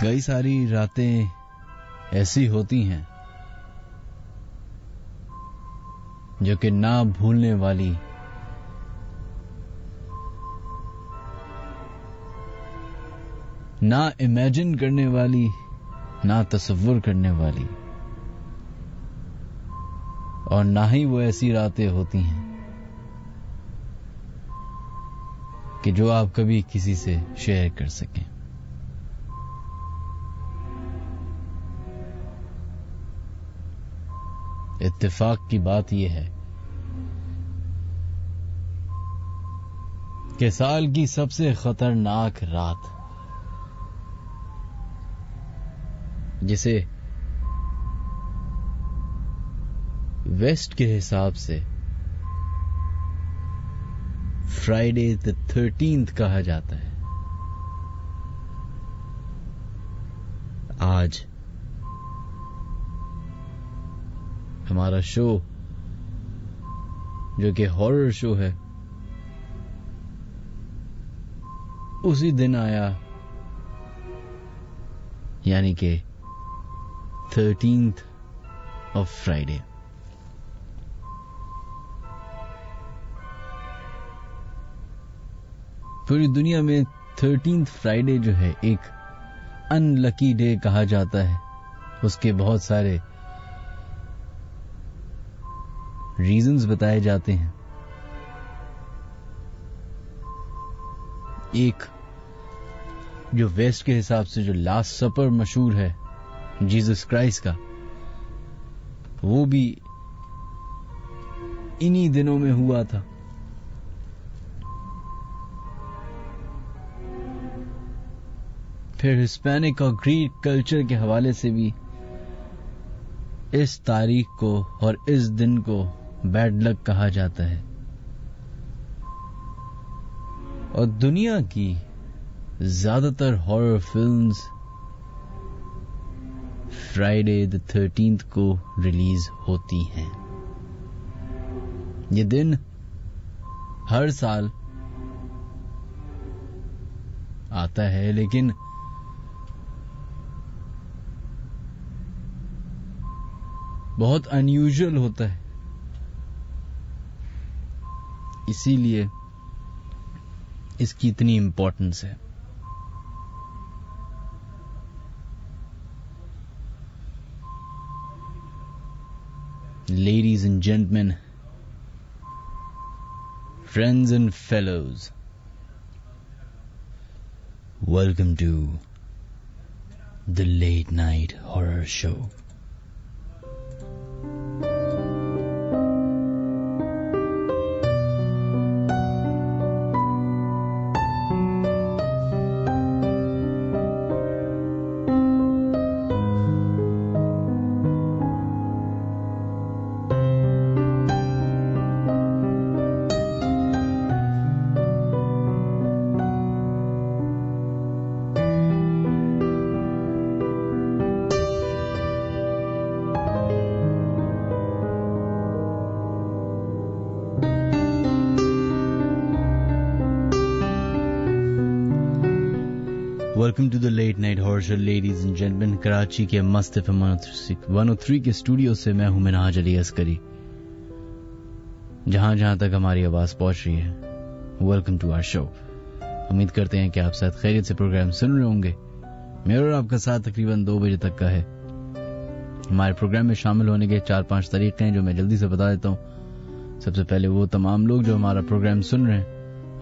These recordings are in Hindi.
कई सारी रातें ऐसी होती हैं जो कि ना भूलने वाली, ना इमेजिन करने वाली, ना तसव्वुर करने वाली, और ना ही वो ऐसी रातें होती हैं कि जो आप कभी किसी से शेयर कर सकें। इत्तेफाक की बात यह है कि साल की सबसे खतरनाक रात, जिसे वेस्ट के हिसाब से फ्राइडे द 13th कहा जाता है, आज हमारा शो जो कि हॉरर शो है उसी दिन आया, यानी कि 13th of फ्राइडे। पूरी दुनिया में 13th फ्राइडे जो है एक अनलकी डे कहा जाता है। उसके बहुत सारे रीजंस बताए जाते हैं। एक जो वेस्ट के हिसाब से जो लास्ट सपर मशहूर है जीसस क्राइस्ट का, वो भी इन्हीं दिनों में हुआ था। फिर हिस्पैनिक और ग्रीक कल्चर के हवाले से भी इस तारीख को और इस दिन को बैड लक कहा जाता है। और दुनिया की ज्यादातर horror films Friday the 13th को रिलीज होती हैं। ये दिन हर साल आता है, लेकिन बहुत अनयूजुअल होता है, इसीलिए इसकी इतनी इंपॉर्टेंस है। Ladies and gentlemen, friends and fellows, welcome to the Late Night Horror Show. Welcome to the late night horror show ladies and gentleman. Karachi के मस्त एफएम 103 के स्टूडियो से मैं हूं मिनहाज अली अस्करी। जहां जहां तक हमारी आवाज पहुंच रही है, वेलकम टू आवर शो। उम्मीद करते हैं कि आप साथ खैरियत से प्रोग्राम सुन रहे होंगे। मेरा और आपका साथ तकरीबन 2 बजे तक का है। हमारे प्रोग्राम में शामिल होने के 4-5 तरीके हैं जो मैं जल्दी से बता देता हूं। सबसे पहले वो तमाम लोग जो हमारा प्रोग्राम सुन रहे हैं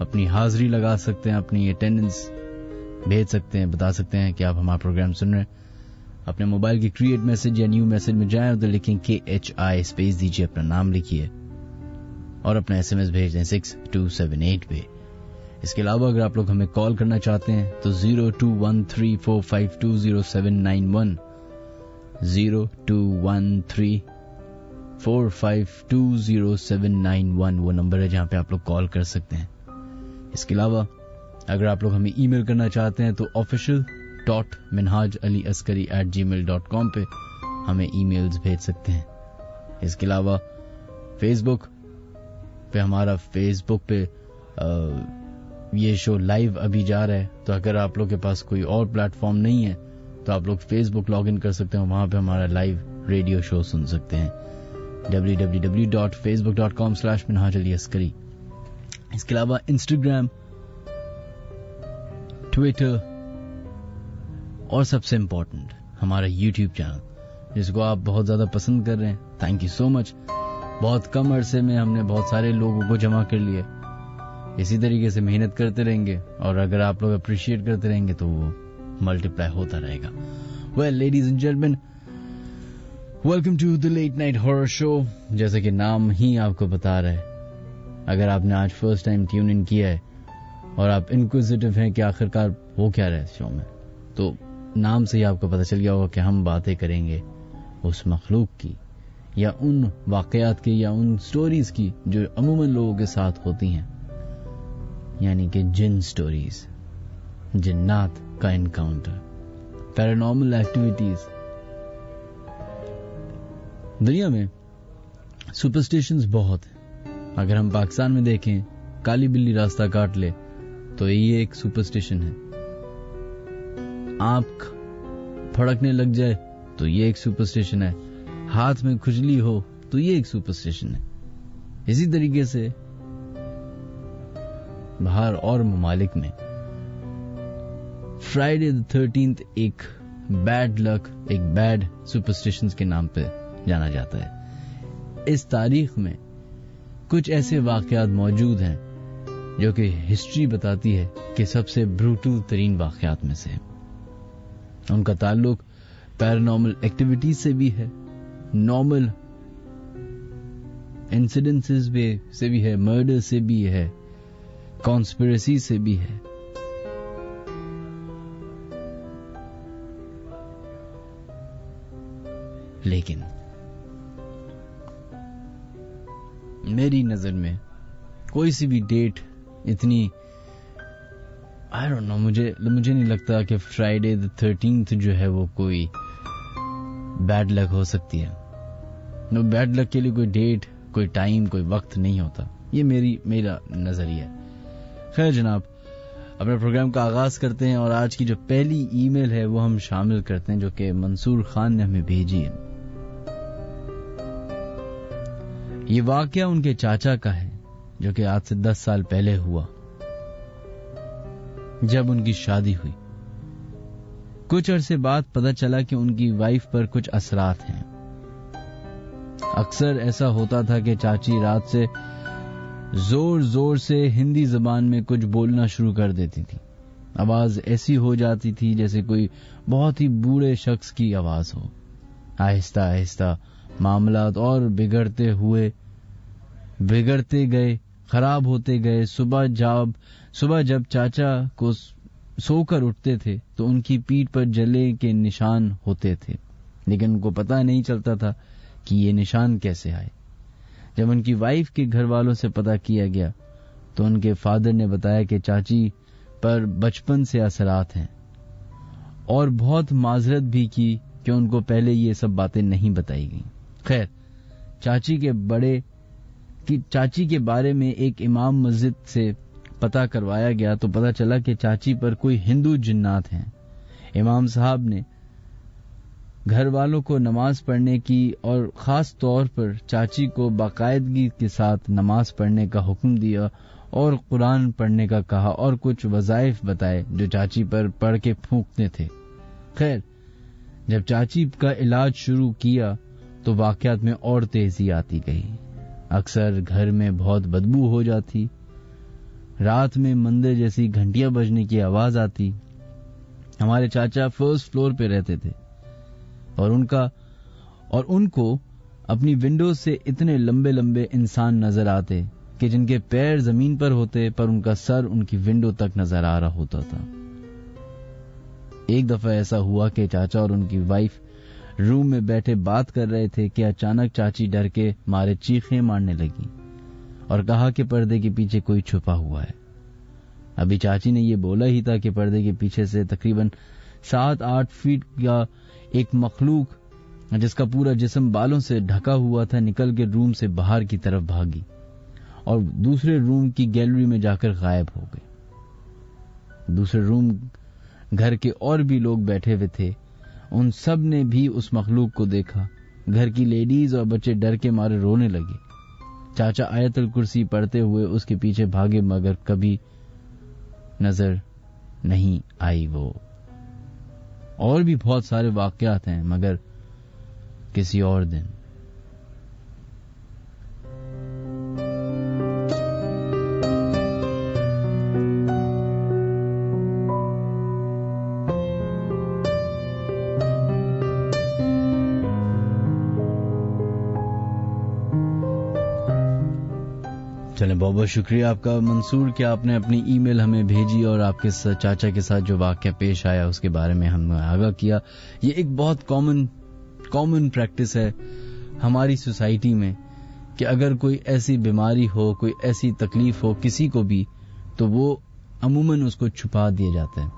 अपनी हाजिरी लगा सकते हैं, अपनी अटेंडेंस भेज सकते हैं, बता सकते हैं कि आप हमारा प्रोग्राम सुन रहे हैं। अपने मोबाइल की क्रिएट मैसेज या न्यू मैसेज में जाएं, उधर लिखें KHI स्पेस दीजिए, अपना नाम लिखिए और अपना SMS भेज दें 6278 पे। इसके अलावा अगर आप लोग हमें कॉल करना चाहते हैं तो 0213452071 0213452071 वो नंबर है जहां पे आप लोग कॉल कर सकते हैं। इसके अलावा अगर आप लोग हमें ईमेल करना चाहते हैं तो official.minhajaliaskari@gmail.com पे हमें ईमेल्स भेज सकते हैं। इसके अलावा फेसबुक पे हमारा फेसबुक पे ये शो लाइव अभी जा रहा है, तो अगर आप लोग के पास कोई और प्लेटफॉर्म नहीं है तो आप लोग फेसबुक लॉग इन कर सकते हैं, वहां पे हमारा लाइव रेडियो शो सुन सकते हैं www.facebook.com/minhajaliaskari। इसके अलावा इंस्टाग्राम, ट्विटर और सबसे इंपॉर्टेंट हमारा यूट्यूब चैनल, जिसको आप बहुत ज्यादा पसंद कर रहे हैं। Thank you so much. बहुत कम अरसे में हमने बहुत सारे लोगों को जमा कर लिए। इसी तरीके से मेहनत करते रहेंगे और अगर आप लोग अप्रिशिएट करते रहेंगे तो वो मल्टीप्लाई होता रहेगा। Well ladies and gentleman, welcome to the late night horror show. जैसे कि नाम ही आपको बता रहा है, अगर आपने आज फर्स्ट टाइम ट्यून इन किया है और आप इनक्विजिटिव हैं कि आखिरकार हो क्या रहा है इस शो में, तो नाम से ही आपको पता चल गया होगा कि हम बातें करेंगे उस मखलूक की या उन वाकयात की या उन स्टोरीज की जो अमूमन लोगों के साथ होती हैं, यानी कि जिन स्टोरीज, जिन्नात का एनकाउंटर, पैरानॉर्मल एक्टिविटीज। दुनिया में सुपरस्टिशंस बहुत हैं। अगर हम पाकिस्तान में देखें, काली बिल्ली रास्ता काट ले तो ये एक सुपरस्टिशन है। आंख फड़कने लग जाए तो ये एक सुपरस्टिशन है। हाथ में खुजली हो तो ये एक सुपरस्टिशन है। इसी तरीके से बाहर और ममालिक में फ्राइडे द 13th एक बैड लक, एक बैड सुपरस्टिशंस के नाम पे जाना जाता है। इस तारीख में कुछ ऐसे वाकयात मौजूद हैं जो कि हिस्ट्री बताती है कि सबसे ब्रूटल तरीन वाकयात में से है। उनका ताल्लुक पैरानॉर्मल एक्टिविटीज से भी है, नॉर्मल इंसिडेंसेस से भी है, मर्डर से भी है, कॉन्स्पिरेसी से भी है। लेकिन मेरी नजर में कोई सी भी डेट इतनी आई डोंट नो, मुझे नहीं लगता कि फ्राइडे द 13th जो है वो कोई बैड लक हो सकती है। नो, बैड लक के लिए कोई डेट, कोई टाइम, कोई वक्त नहीं होता। ये मेरा नजरिया है। खैर जनाब, अपने प्रोग्राम का आगाज करते हैं और आज की जो पहली ईमेल है वो हम शामिल करते हैं, जो कि मंसूर खान ने हमें भेजी है। ये वाकया उनके चाचा का है, जो कि आज से 10 साल पहले हुआ, जब उनकी शादी हुई। कुछ अरसे बाद पता चला कि उनकी वाइफ पर कुछ असरात हैं। अक्सर ऐसा होता था कि चाची रात से जोर जोर से हिंदी जबान में कुछ बोलना शुरू कर देती थी। आवाज ऐसी हो जाती थी जैसे कोई बहुत ही बूढ़े शख्स की आवाज हो। आहिस्ता आहिस्ता मामलात और बिगड़ते गए, खराब होते गए। सुबह जब चाचा को सोकर उठते थे तो उनकी पीठ पर जले के निशान होते थे, लेकिन उनको पता नहीं चलता था कि ये निशान कैसे आए। जब उनकी वाइफ के घर वालों से पता किया गया तो उनके फादर ने बताया कि चाची पर बचपन से असरात हैं, और बहुत माजरत भी की कि उनको पहले ये सब बातें नहीं बताई गई। खैर, चाची के बारे में एक इमाम मस्जिद से पता करवाया गया तो पता चला कि चाची पर कोई हिंदू जिन्नात हैं। इमाम साहब ने घर वालों को नमाज पढ़ने की और खास तौर पर चाची को बाकायदगी के साथ नमाज पढ़ने का हुक्म दिया और कुरान पढ़ने का कहा और कुछ वज़ाइफ बताए जो चाची पर पढ़ के फूंकते थे। खैर, जब चाची का इलाज शुरू किया तो वाकयात में और तेजी आती गई। अक्सर घर में बहुत बदबू हो जाती, रात में मंदिर जैसी घंटियां बजने की आवाज आती। हमारे चाचा फर्स्ट फ्लोर पे रहते थे और उनको अपनी विंडो से इतने लंबे लंबे इंसान नजर आते कि जिनके पैर जमीन पर होते पर उनका सर उनकी विंडो तक नजर आ रहा होता था। एक दफा ऐसा हुआ कि चाचा और उनकी वाइफ रूम में बैठे बात कर रहे थे कि अचानक चाची डर के मारे चीखें मारने लगी और कहा कि पर्दे के पीछे कोई छुपा हुआ है। अभी चाची ने यह बोला ही था कि पर्दे के पीछे से तकरीबन 7-8 फीट का एक मखलूक जिसका पूरा जिस्म बालों से ढका हुआ था निकल के रूम से बाहर की तरफ भागी और दूसरे रूम की गैलरी में जाकर गायब हो गई। दूसरे रूम घर के और भी लोग बैठे हुए थे उन सब ने भी उस मखलूक को देखा। घर की लेडीज और बच्चे डर के मारे रोने लगे। चाचा आयतुल कुर्सी पढ़ते हुए उसके पीछे भागे, मगर कभी नजर नहीं आई वो। और भी बहुत सारे वाकयात हैं, मगर किसी और दिन। चलें, बहुत बहुत शुक्रिया आपका मंसूर कि आपने अपनी ईमेल हमें भेजी और आपके चाचा के साथ जो वाकया पेश आया उसके बारे में हमें आगाह किया। ये एक बहुत कॉमन प्रैक्टिस है हमारी सोसाइटी में कि अगर कोई ऐसी बीमारी हो, कोई ऐसी तकलीफ हो किसी को भी, तो वो अमूमन उसको छुपा दिया जाता है।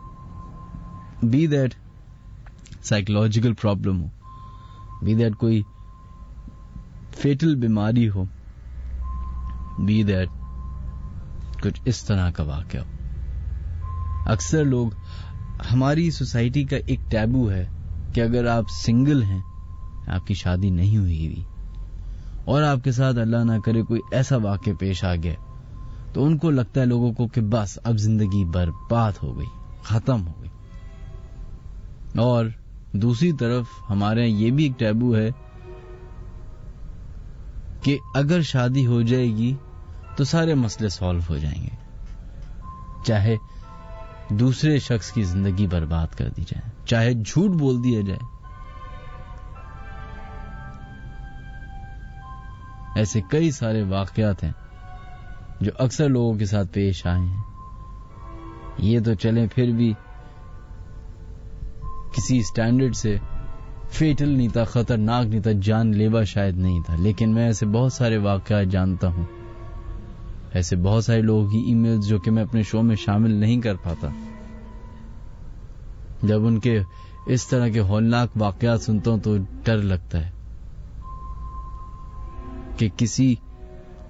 बी दैट साइकोलॉजिकल प्रॉब्लम हो, बी दैट कोई फेटल बीमारी हो, बी दैट कुछ इस तरह का वाकया हो। अक्सर लोग, हमारी सोसाइटी का एक टैबू है कि अगर आप सिंगल हैं, आपकी शादी नहीं हुई भी, और आपके साथ अल्लाह ना करे कोई ऐसा वाकया पेश आ गया, तो उनको लगता है लोगों को कि बस अब जिंदगी बर्बाद हो गई, खत्म हो गई। और दूसरी तरफ हमारे यहाँ ये भी एक टैबू है कि अगर शादी हो जाएगी तो सारे मसले सॉल्व हो जाएंगे, चाहे दूसरे शख्स की जिंदगी बर्बाद कर दी जाए, चाहे झूठ बोल दिया जाए। ऐसे कई सारे वाकयात हैं जो अक्सर लोगों के साथ पेश आए हैं। ये तो चले फिर भी किसी स्टैंडर्ड से फेटल नहीं था, खतरनाक नहीं था, जानलेवा शायद नहीं था, लेकिन मैं ऐसे बहुत सारे वाकयात जानता हूं, ऐसे बहुत सारे लोगों की ईमेल्स जो कि मैं अपने शो में शामिल नहीं कर पाता। जब उनके इस तरह के हौलनाक वाकयात सुनता हूं तो डर लगता है कि किसी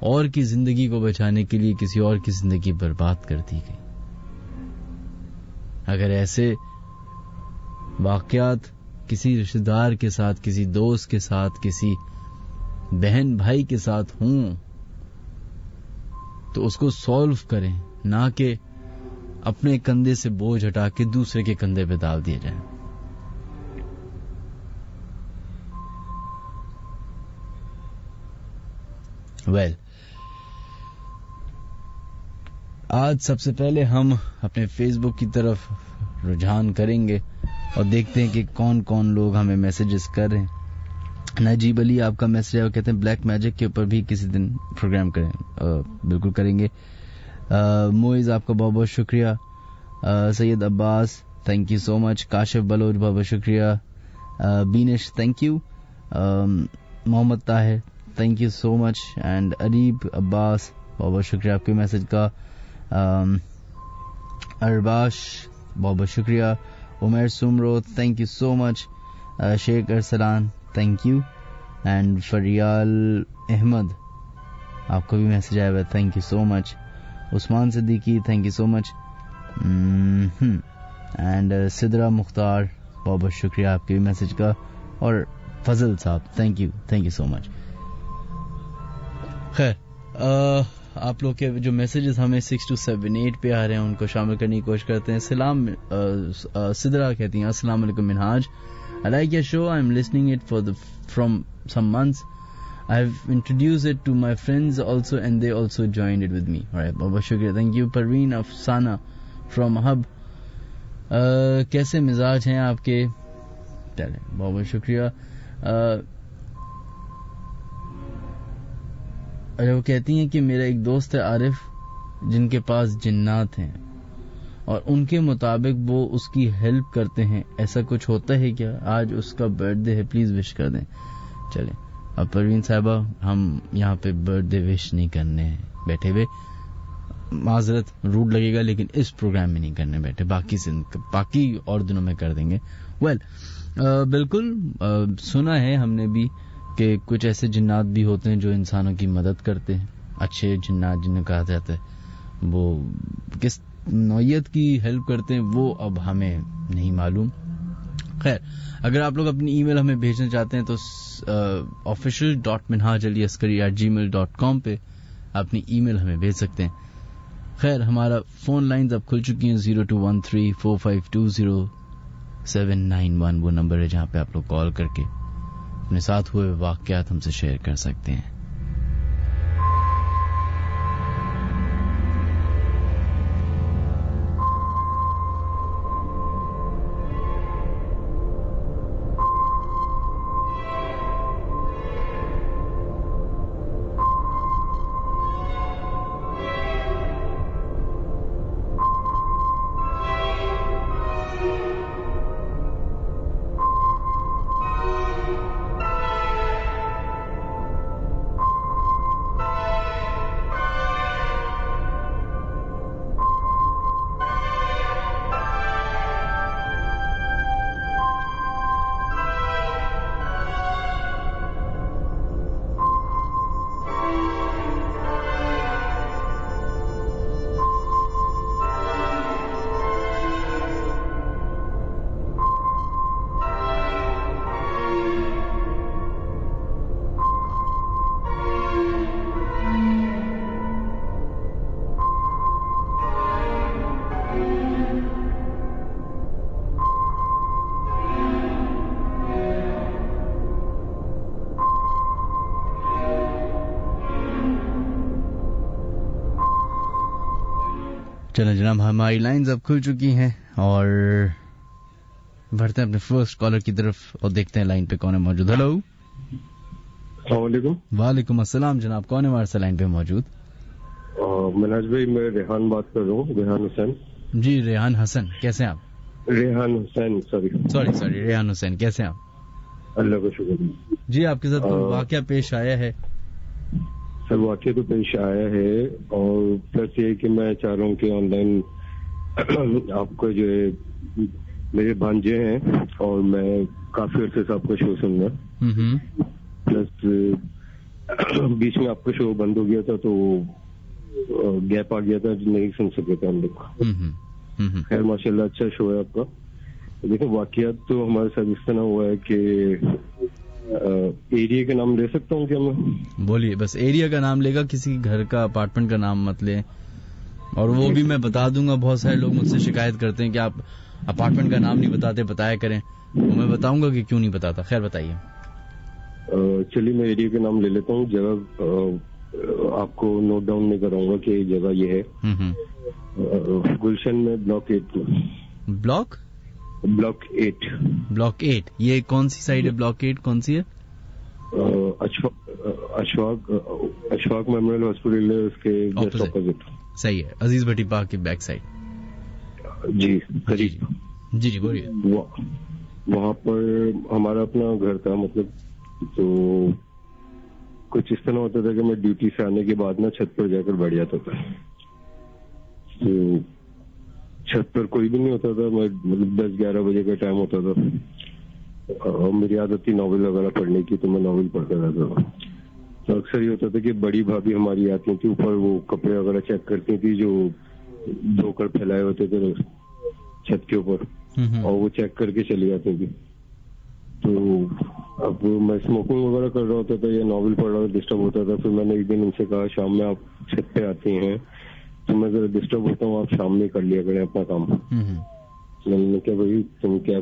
और की जिंदगी को बचाने के लिए किसी और की जिंदगी बर्बाद कर दी गई। अगर ऐसे वाकयात किसी रिश्तेदार के साथ, किसी दोस्त के साथ, किसी बहन भाई के साथ हों, तो उसको सॉल्व करें, ना कि अपने कंधे से बोझ हटा के दूसरे के कंधे पे डाल दिया जाए। आज सबसे पहले हम अपने फेसबुक की तरफ रुझान करेंगे और देखते हैं कि कौन कौन लोग हमें मैसेजेस कर रहे हैं। नजीब अली आपका मैसेज है, वो कहते हैं ब्लैक मैजिक के ऊपर भी किसी दिन प्रोग्राम करें। बिल्कुल करेंगे। मोइज आपका बहुत बहुत शुक्रिया। Syed Abbas thank you so much. Kashif Baloch बहुत बहुत शुक्रिया। Binish thank you. Mohammad Tahir thank you so much. And Areeb Abbas बहुत बहुत शुक्रिया आपके मैसेज का। अरबाश बहुत बहुत शुक्रिया। Umar Soomro thank you so much. Sheikh Arsalan thank you. And Faryal Ahmed आपको भी मैसेज आया हुआ, thank you so much. Usman Siddiqui thank you so much. And Sidra Mukhtar बहुत बहुत शुक्रिया आपके भी मैसेज का। और फजल साहब थैंक यू सो मच। खैर, आप लोग के जो मैसेजेस हमें 6278 पे आ रहे हैं उनको शामिल करने की कोशिश करते हैं। सलाम। सिदरा कहती हैं अस्सलाम वालेकुम Minhaj, I like your show. I'm listening it from some months. I've introduced it to my friends also and they also joined it with me. Alright, बहुत शुक्रिया, thank you. परवीन अफसाना from हब, कैसे मिजाज हैं आपके? चले, बहुत शुक्रिया। अरे वो कहती हैं कि मेरा एक दोस्त है आरिफ जिनके पास जिन्नात हैं और उनके मुताबिक वो उसकी हेल्प करते हैं, ऐसा कुछ होता है क्या? आज उसका बर्थडे है, प्लीज विश कर दें। चले, अब परवीन साहिबा हम यहाँ पे बर्थडे विश नहीं करने हैं बैठे हुए, माजरत रूड लगेगा, लेकिन इस प्रोग्राम में नहीं करने बैठे, बाकी और दिनों में कर देंगे। बिल्कुल सुना है हमने भी कि कुछ ऐसे जिन्नात भी होते हैं जो इंसानों की मदद करते हैं, अच्छे जिन्नात जिन्हें कहा जाता है, वो किस नौयत की हेल्प करते हैं वो अब हमें नहीं मालूम। खैर, अगर आप लोग अपनी ईमेल हमें भेजना चाहते हैं तो official.minhajaliaskari@gmail.com पे अपनी ईमेल हमें भेज सकते हैं. खैर, हमारा फोन लाइंस अब खुल चुकी हैं. 02134520 वो नंबर है जहां पे आप लोग कॉल करके अपने साथ हुए वाकयात हमसे शेयर कर सकते हैं. चलो जनाब, हमारी लाइंस अब खुल चुकी हैं और बढ़ते हैं अपने फर्स्ट कॉलर की तरफ और देखते हैं लाइन पे कौन है मौजूद. हेलो. अस्सलामुअलैकुम. वालेकुम अस्सलाम जनाब, कौन है हमारे साथ लाइन पे मौजूद? मिनाज भाई, मैं रेहान बात कर रहा हूँ. रेहान हुसैन. जी रेहान हसन, कैसे हैं आप? रेहान हुसैन, सॉरी रेहान हुसैन, कैसे हैं आप? अल्लाह का शुक्र. जी, आपके साथ वाकया पेश आया है? सर, वाकया तो पेश आया है और प्लस ये कि मैं चाह रहा हूँ कि ऑनलाइन आपको जो है, मेरे भांजे हैं और मैं काफी अर्से से आपका शो सुन रहा. प्लस बीच में आपका शो बंद हो गया था तो गैप आ गया था, नहीं सुन सके थे हम लोग. खैर माशाल्लाह अच्छा शो है आपका. देखो, वाकयात तो हमारे साथ इस तरह हुआ है कि एरिया का नाम ले सकता हूँ क्या मैं? बोलिए, बस एरिया का नाम लेगा, किसी घर का अपार्टमेंट का नाम मत ले. और वो भी मैं बता दूंगा. बहुत सारे लोग मुझसे शिकायत करते हैं कि आप अपार्टमेंट का नाम नहीं बताते, बताया करें. तो मैं बताऊंगा कि क्यों नहीं बताता. खैर बताइए. चलिए, मैं एरिया का नाम ले लेता हूँ. जगह आपको नोट डाउन नहीं कराऊंगा कि जगह ये है. गुलशन में ब्लॉक 8. ब्लॉक 8. ये कौन सी साइड है? ब्लॉक 8 कौन सी है? अशफाक मेमोरियल हॉस्पिटल है, उसके जस्ट ऑपोजिट. सही है, अजीज भट्टी पार्क की बैक साइड. जी करीब. जी बोलिए. वहाँ पर हमारा अपना घर था. मतलब तो कुछ इस तरह होता था कि मैं ड्यूटी से आने के बाद ना छत पर जाकर बैठ जाता था. तो छत पर कोई भी नहीं होता था. मैं मतलब 10-11 बजे का टाइम होता था और मेरी आदत थी नॉवेल वगैरह पढ़ने की, तो मैं नॉवेल पढ़ता रहता था. तो अक्सर ये होता था कि बड़ी भाभी हमारी आती थी ऊपर, वो कपड़े वगैरह चेक करती थी जो धोकर फैलाए होते थे छत के ऊपर, और वो चेक करके चली जाती थी. तो अब मैं स्मोकिंग वगैरह कर रहा होता था या नॉवेल पढ़ रहा था, डिस्टर्ब होता था. फिर मैंने एक दिन उनसे कहा, शाम में आप छत पे आती हैं तो मैं जरा डिस्टर्ब होता हूँ, आप शाम में कर लिया करें अपना काम. मैंने कहा, भाई तुम क्या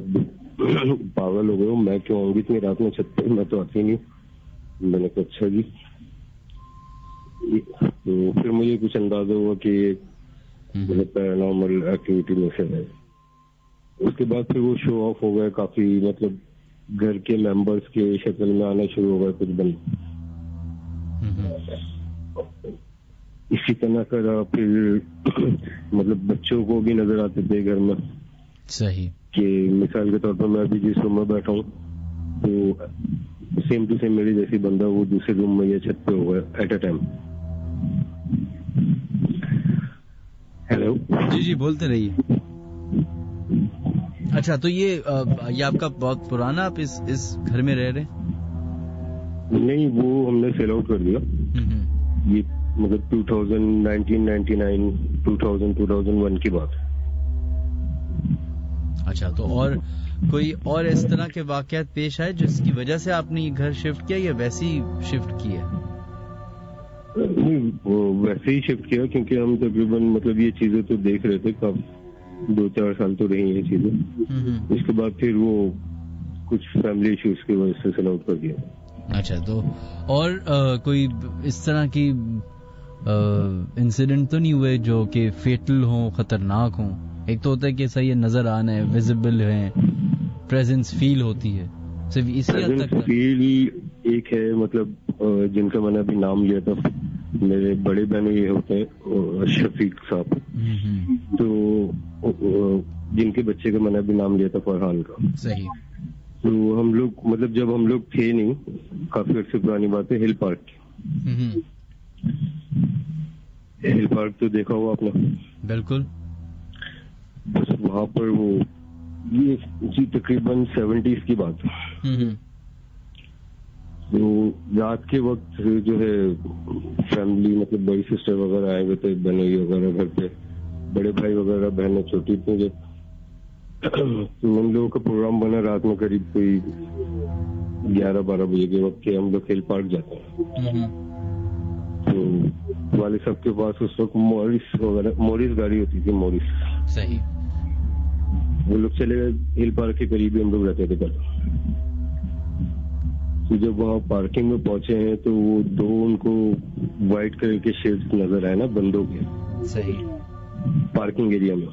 पागल हो गए हो, मैं क्यों आऊंगी इतनी रात में छत पे, मैं तो आती नहीं. मैंने कहा अच्छा जी. तो फिर मुझे कुछ अंदाजा हुआ कि मतलब पैरानॉर्मल एक्टिविटी में से है. उसके बाद फिर वो शो ऑफ हो गया काफी. मतलब घर के मेंबर्स के शक्ल में आना शुरू हो गया कुछ बंद. इसी तरह का फिर मतलब बच्चों को भी नजर आते थे घर में. सही. कि मिसाल के तौर पर मैं अभी जिस रूम में बैठा हूँ तो सेम टू सेम मेरी जैसी बंदा वो दूसरे रूम में या छत पे होगा एट अ टाइम. हेलो. जी बोलते रहिए. अच्छा, तो ये आपका बहुत पुराना, आप इस घर में रह रहे? नहीं, वो हमने सेल आउट कर दिया. ये मतलब 2019, 2001 की बात. अच्छा, तो और कोई और इस तरह के वाकयात पेश आए जिसकी वजह से आपने ये घर शिफ्ट किया या वैसे ही शिफ्ट किया? नहीं, वो वैसे ही शिफ्ट किया क्योंकि हम तकरीबन मतलब ये चीजें तो देख रहे थे कब 2-4 साल तो रही ये चीजें। इसके बाद फिर वो कुछ फैमिली इश्यूज की वजह से सेल आउट कर दिया। अच्छा, तो और कोई इस तरह की इंसिडेंट तो नहीं हुए जो कि फेटल हो, खतरनाक हो? एक तो होता है कि सही नजर आना है, विजिबल है, प्रेजेंस फील होती है, सिर्फ इसी हद तक फील एक है, मतलब जिनका मैंने अभी नाम लिया था, मेरे बड़े बहन ये होते हैं शफीक साहब, तो जिनके बच्चे का मैंने अभी नाम लिया था फरहान का। सही। तो हम लोग मतलब जब हम लोग थे नहीं, काफी अर्से पुरानी बात है, हिल पार्क की। हिल पार्क तो देखा हुआ आपने? बिल्कुल। बस वहां पर वो ये जी तकरीबन 70s की बात है। तो रात के वक्त जो है फैमिली मतलब बड़ी सिस्टर वगैरह आए हुए थे, बहनोई वगैरह घर पे, बड़े भाई वगैरह, बहनें छोटी थी जब। तो उन लोगों का प्रोग्राम बना रात में करीब कोई 11-12 बजे के वक्त के हम लोग हिल पार्क जाते हैं। तो वाले साहब के पास उस वक्त मोरिस गाड़ी होती थी, मोरिस। सही। वो लोग चले गए हिल पार्क के करीब ही हम लोग रहते थे कल। तो जब वहाँ पार्किंग में पहुंचे हैं तो वो दो उनको व्हाइट कलर के शेड्स नजर आए ना, बंदों के। सही। पार्किंग एरिया में।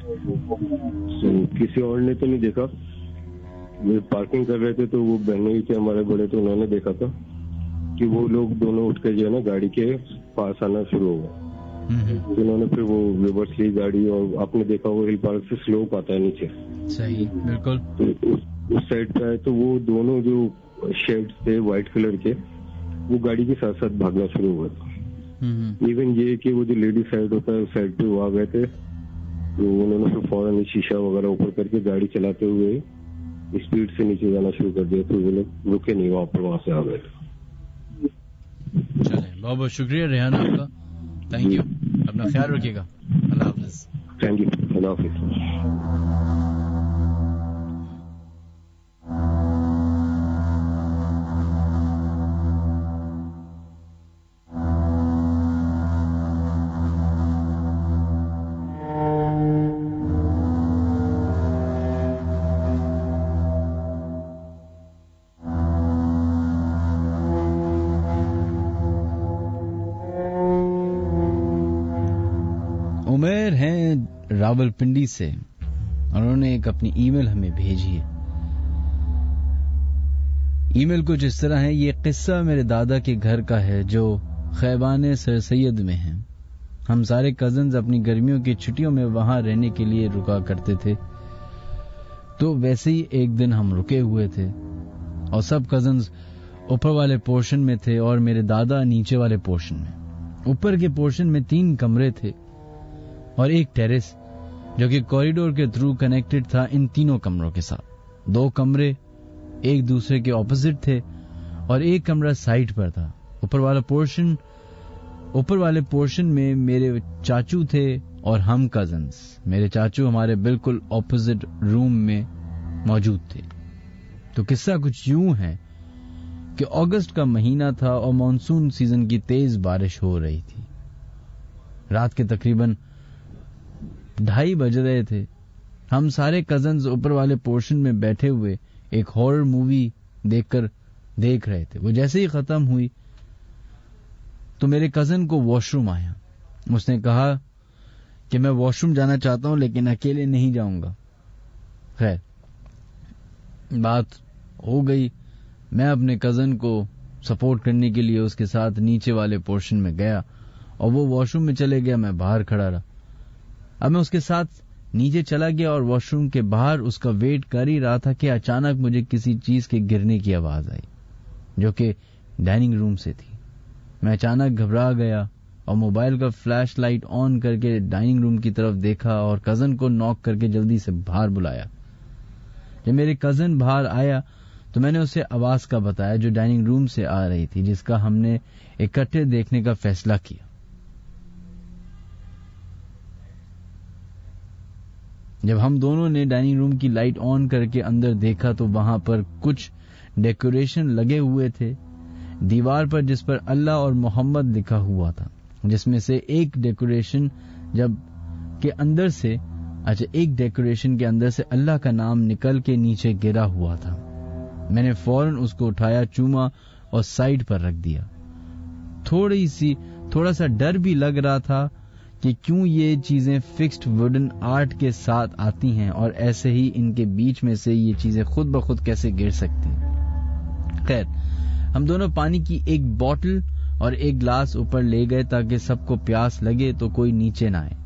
तो किसी और ने तो नहीं देखा, वो पार्किंग कर रहे थे तो वो बहने ही थे हमारे बड़े, तो उन्होंने देखा था कि वो लोग दोनों उठ कर जो है ना गाड़ी के पास आना शुरू हो गए। तो उन्होंने फिर वो रिवर्स ली गाड़ी, और आपने देखा वो हिल पार्क से स्लोप आता है नीचे। सही, बिल्कुल। तो उस साइड का है, तो वो दोनों जो शेड्स थे व्हाइट कलर के, वो गाड़ी के साथ साथ भागना शुरू हुआ था। इवन ये कि वो जो लेडी साइड होता है उस साइड पे वो आ गए थे, तो उन्होंने फिर फौरन शीशा वगैरह ऊपर करके गाड़ी चलाते हुए स्पीड से नीचे जाना शुरू कर दिया। तो वो लोग रुके नहीं वहां पर, वहां से आ गए। चले, बहुत बहुत शुक्रिया रेहान आपका, थैंक यू, अपना ख्याल रखिएगा, अल्लाह हाफिज। थैंक यू, अल्लाह हाफिज। उमेर हैं रावलपिंडी से, उन्होंने एक अपनी ईमेल हमें भेजी है। ईमेल कुछ इस तरह है, ये किस्सा मेरे दादा के घर का है जो खैबान सर सैयद में है। हम सारे कजन्स अपनी गर्मियों की छुट्टियों में वहां रहने के लिए रुका करते थे, तो वैसे ही एक दिन हम रुके हुए थे और सब कजन्स ऊपर वाले पोर्शन में थे और मेरे दादा नीचे वाले पोर्शन में। ऊपर के पोर्शन में 3 कमरे थे और एक टेरेस जो कि कॉरिडोर के थ्रू कनेक्टेड था इन तीनों कमरों के साथ। 2 कमरे एक दूसरे के ऑपोजिट थे और एक कमरा साइड पर था। ऊपर वाले पोर्शन में मेरे चाचू थे और हम कजन्स। मेरे चाचू हमारे बिल्कुल ऑपोजिट रूम में मौजूद थे। तो किस्सा कुछ यूं है कि अगस्त का महीना था और मॉनसून सीजन की तेज बारिश हो रही थी। रात के तकरीबन 2:30 बज रहे थे। हम सारे कजन्स ऊपर वाले पोर्शन में बैठे हुए एक हॉरर मूवी देख रहे थे। वो जैसे ही खत्म हुई तो मेरे कजन को वॉशरूम आया। उसने कहा कि मैं वॉशरूम जाना चाहता हूं लेकिन अकेले नहीं जाऊंगा। खैर, बात हो गई। मैं अपने कजन को सपोर्ट करने के लिए उसके साथ नीचे वाले पोर्शन में गया और वो वॉशरूम में चले गया, मैं बाहर खड़ा रहा। अब मैं उसके साथ नीचे चला गया और वॉशरूम के बाहर उसका वेट कर ही रहा था कि अचानक मुझे किसी चीज के गिरने की आवाज आई जो कि डाइनिंग रूम से थी। मैं अचानक घबरा गया और मोबाइल का फ्लैश लाइट ऑन करके डाइनिंग रूम की तरफ देखा और कजन को नॉक करके जल्दी से बाहर बुलाया। जब मेरे कजन बाहर आया तो मैंने उसे आवाज का बताया जो डाइनिंग रूम से आ रही थी, जिसका हमने इकट्ठे देखने का फैसला किया। जब हम दोनों ने डाइनिंग रूम की लाइट ऑन करके अंदर देखा तो वहां पर कुछ डेकोरेशन लगे हुए थे दीवार पर, जिस पर अल्लाह और मोहम्मद लिखा हुआ था, जिसमें से एक डेकोरेशन के अंदर से अल्लाह का नाम निकल के नीचे गिरा हुआ था। मैंने फौरन उसको उठाया, चूमा और साइड पर रख दिया। थोड़ा सा डर भी लग रहा था कि क्यों ये चीजें फिक्स्ड वुडन आर्ट के साथ आती हैं और ऐसे ही इनके बीच में से ये चीजें खुद ब खुद कैसे गिर सकती हैं। खैर, हम दोनों पानी की एक बोतल और एक ग्लास ऊपर ले गए ताकि सबको प्यास लगे तो कोई नीचे ना आए।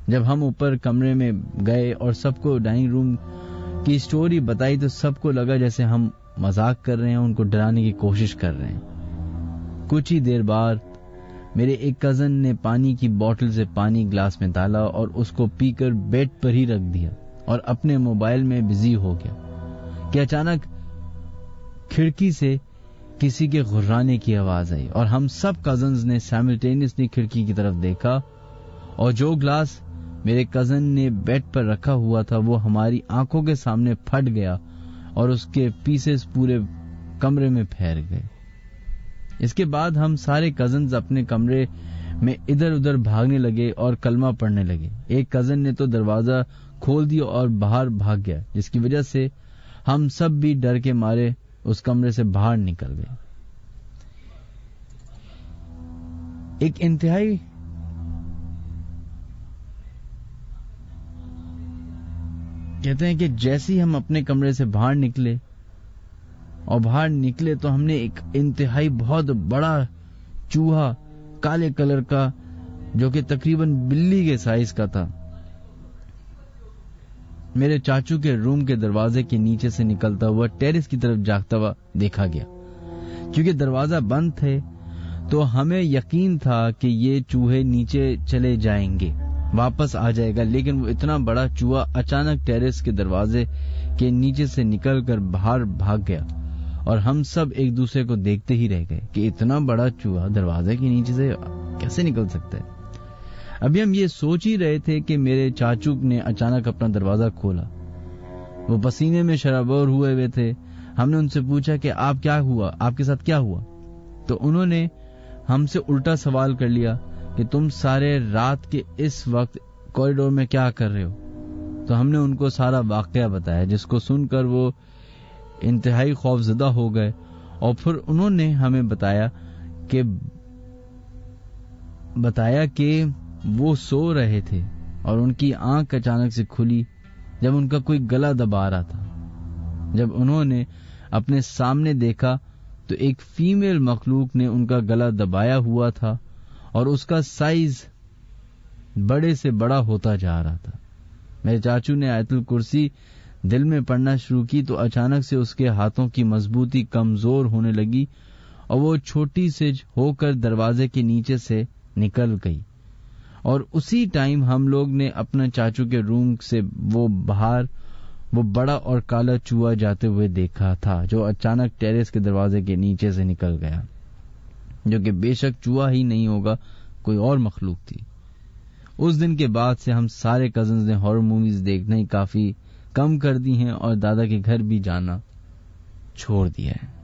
जब हम ऊपर कमरे में गए और सबको डाइनिंग रूम की स्टोरी बताई तो सबको लगा जैसे हम मजाक कर रहे हैं, उनको डराने की कोशिश कर रहे हैं। कुछ ही देर बाद मेरे एक कजन ने पानी की बोतल से पानी ग्लास में डाला और उसको पीकर बेड पर ही रख दिया और अपने मोबाइल में बिजी हो गया कि अचानक खिड़की से किसी के घुर्राने की आवाज आई और हम सब कजन्स ने साइमल्टेनियसली खिड़की की तरफ देखा और जो ग्लास मेरे कजन ने बेड पर रखा हुआ था वो हमारी आंखों के सामने फट गया और उसके पीसेस पूरे कमरे में फैल गए। इसके बाद हम सारे कजन्स अपने कमरे में इधर उधर भागने लगे और कलमा पढ़ने लगे। एक कजन ने तो दरवाजा खोल दिया और बाहर भाग गया, जिसकी वजह से हम सब भी डर के मारे उस कमरे से बाहर निकल गए। एक इंतहाई कहते हैं कि जैसे ही हम अपने कमरे से बाहर निकले तो हमने एक इंतहाई बहुत बड़ा चूहा काले कलर का, जो कि तकरीबन बिल्ली के साइज का था, मेरे चाचू के रूम के दरवाजे के नीचे से निकलता हुआ टेरेस की तरफ जागता हुआ देखा गया। क्योंकि दरवाजा बंद थे तो हमें यकीन था कि ये चूहे नीचे चले जाएंगे, वापस आ जाएगा, लेकिन वो इतना बड़ा चूहा अचानक टेरेस के दरवाजे के नीचे से निकलकर बाहर भाग गया और हम सब एक दूसरे को देखते ही रह गए कि इतना बड़ा चूहा दरवाजे के नीचे से कैसे निकल सकता है। अभी हम ये सोच ही रहे थे कि मेरे चाचू ने अचानक अपना दरवाजा खोला। वो पसीने में शराबोर हुए थे। हमने उनसे पूछा कि आपके साथ क्या हुआ? तो उन्होंने हमसे उल्टा सवाल कर लिया कि तुम सारे रात के इस वक्त कॉरिडोर में क्या कर रहे हो? तो हमने उनको सारा वाकया बताया, जिसको सुनकर वो इंतहाई खौफजदा हो गए और फिर उन्होंने हमें बताया कि वो सो रहे थे और उनकी आंख अचानक से खुली जब उनका कोई गला दबा रहा था। जब उन्होंने अपने सामने देखा तो एक फीमेल मखलूक ने उनका गला दबाया हुआ था और उसका साइज बड़े से बड़ा होता जा रहा था। मेरे चाचू ने आयतुल कुर्सी दिल में पढ़ना शुरू की तो अचानक से उसके हाथों की मजबूती कमजोर होने लगी और वो छोटी से होकर दरवाजे के नीचे से निकल गई। और उसी टाइम हम लोग ने अपने चाचू के रूम से वो बड़ा और काला चूहा जाते हुए देखा था, जो अचानक टेरेस के दरवाजे के नीचे से निकल गया, जो कि बेशक चूहा ही नहीं होगा, कोई और मखलूक थी। उस दिन के बाद से हम सारे कजन्स ने हॉरर मूवीज देखना ही काफी कम कर दी हैं और दादा के घर भी जाना छोड़ दिया है।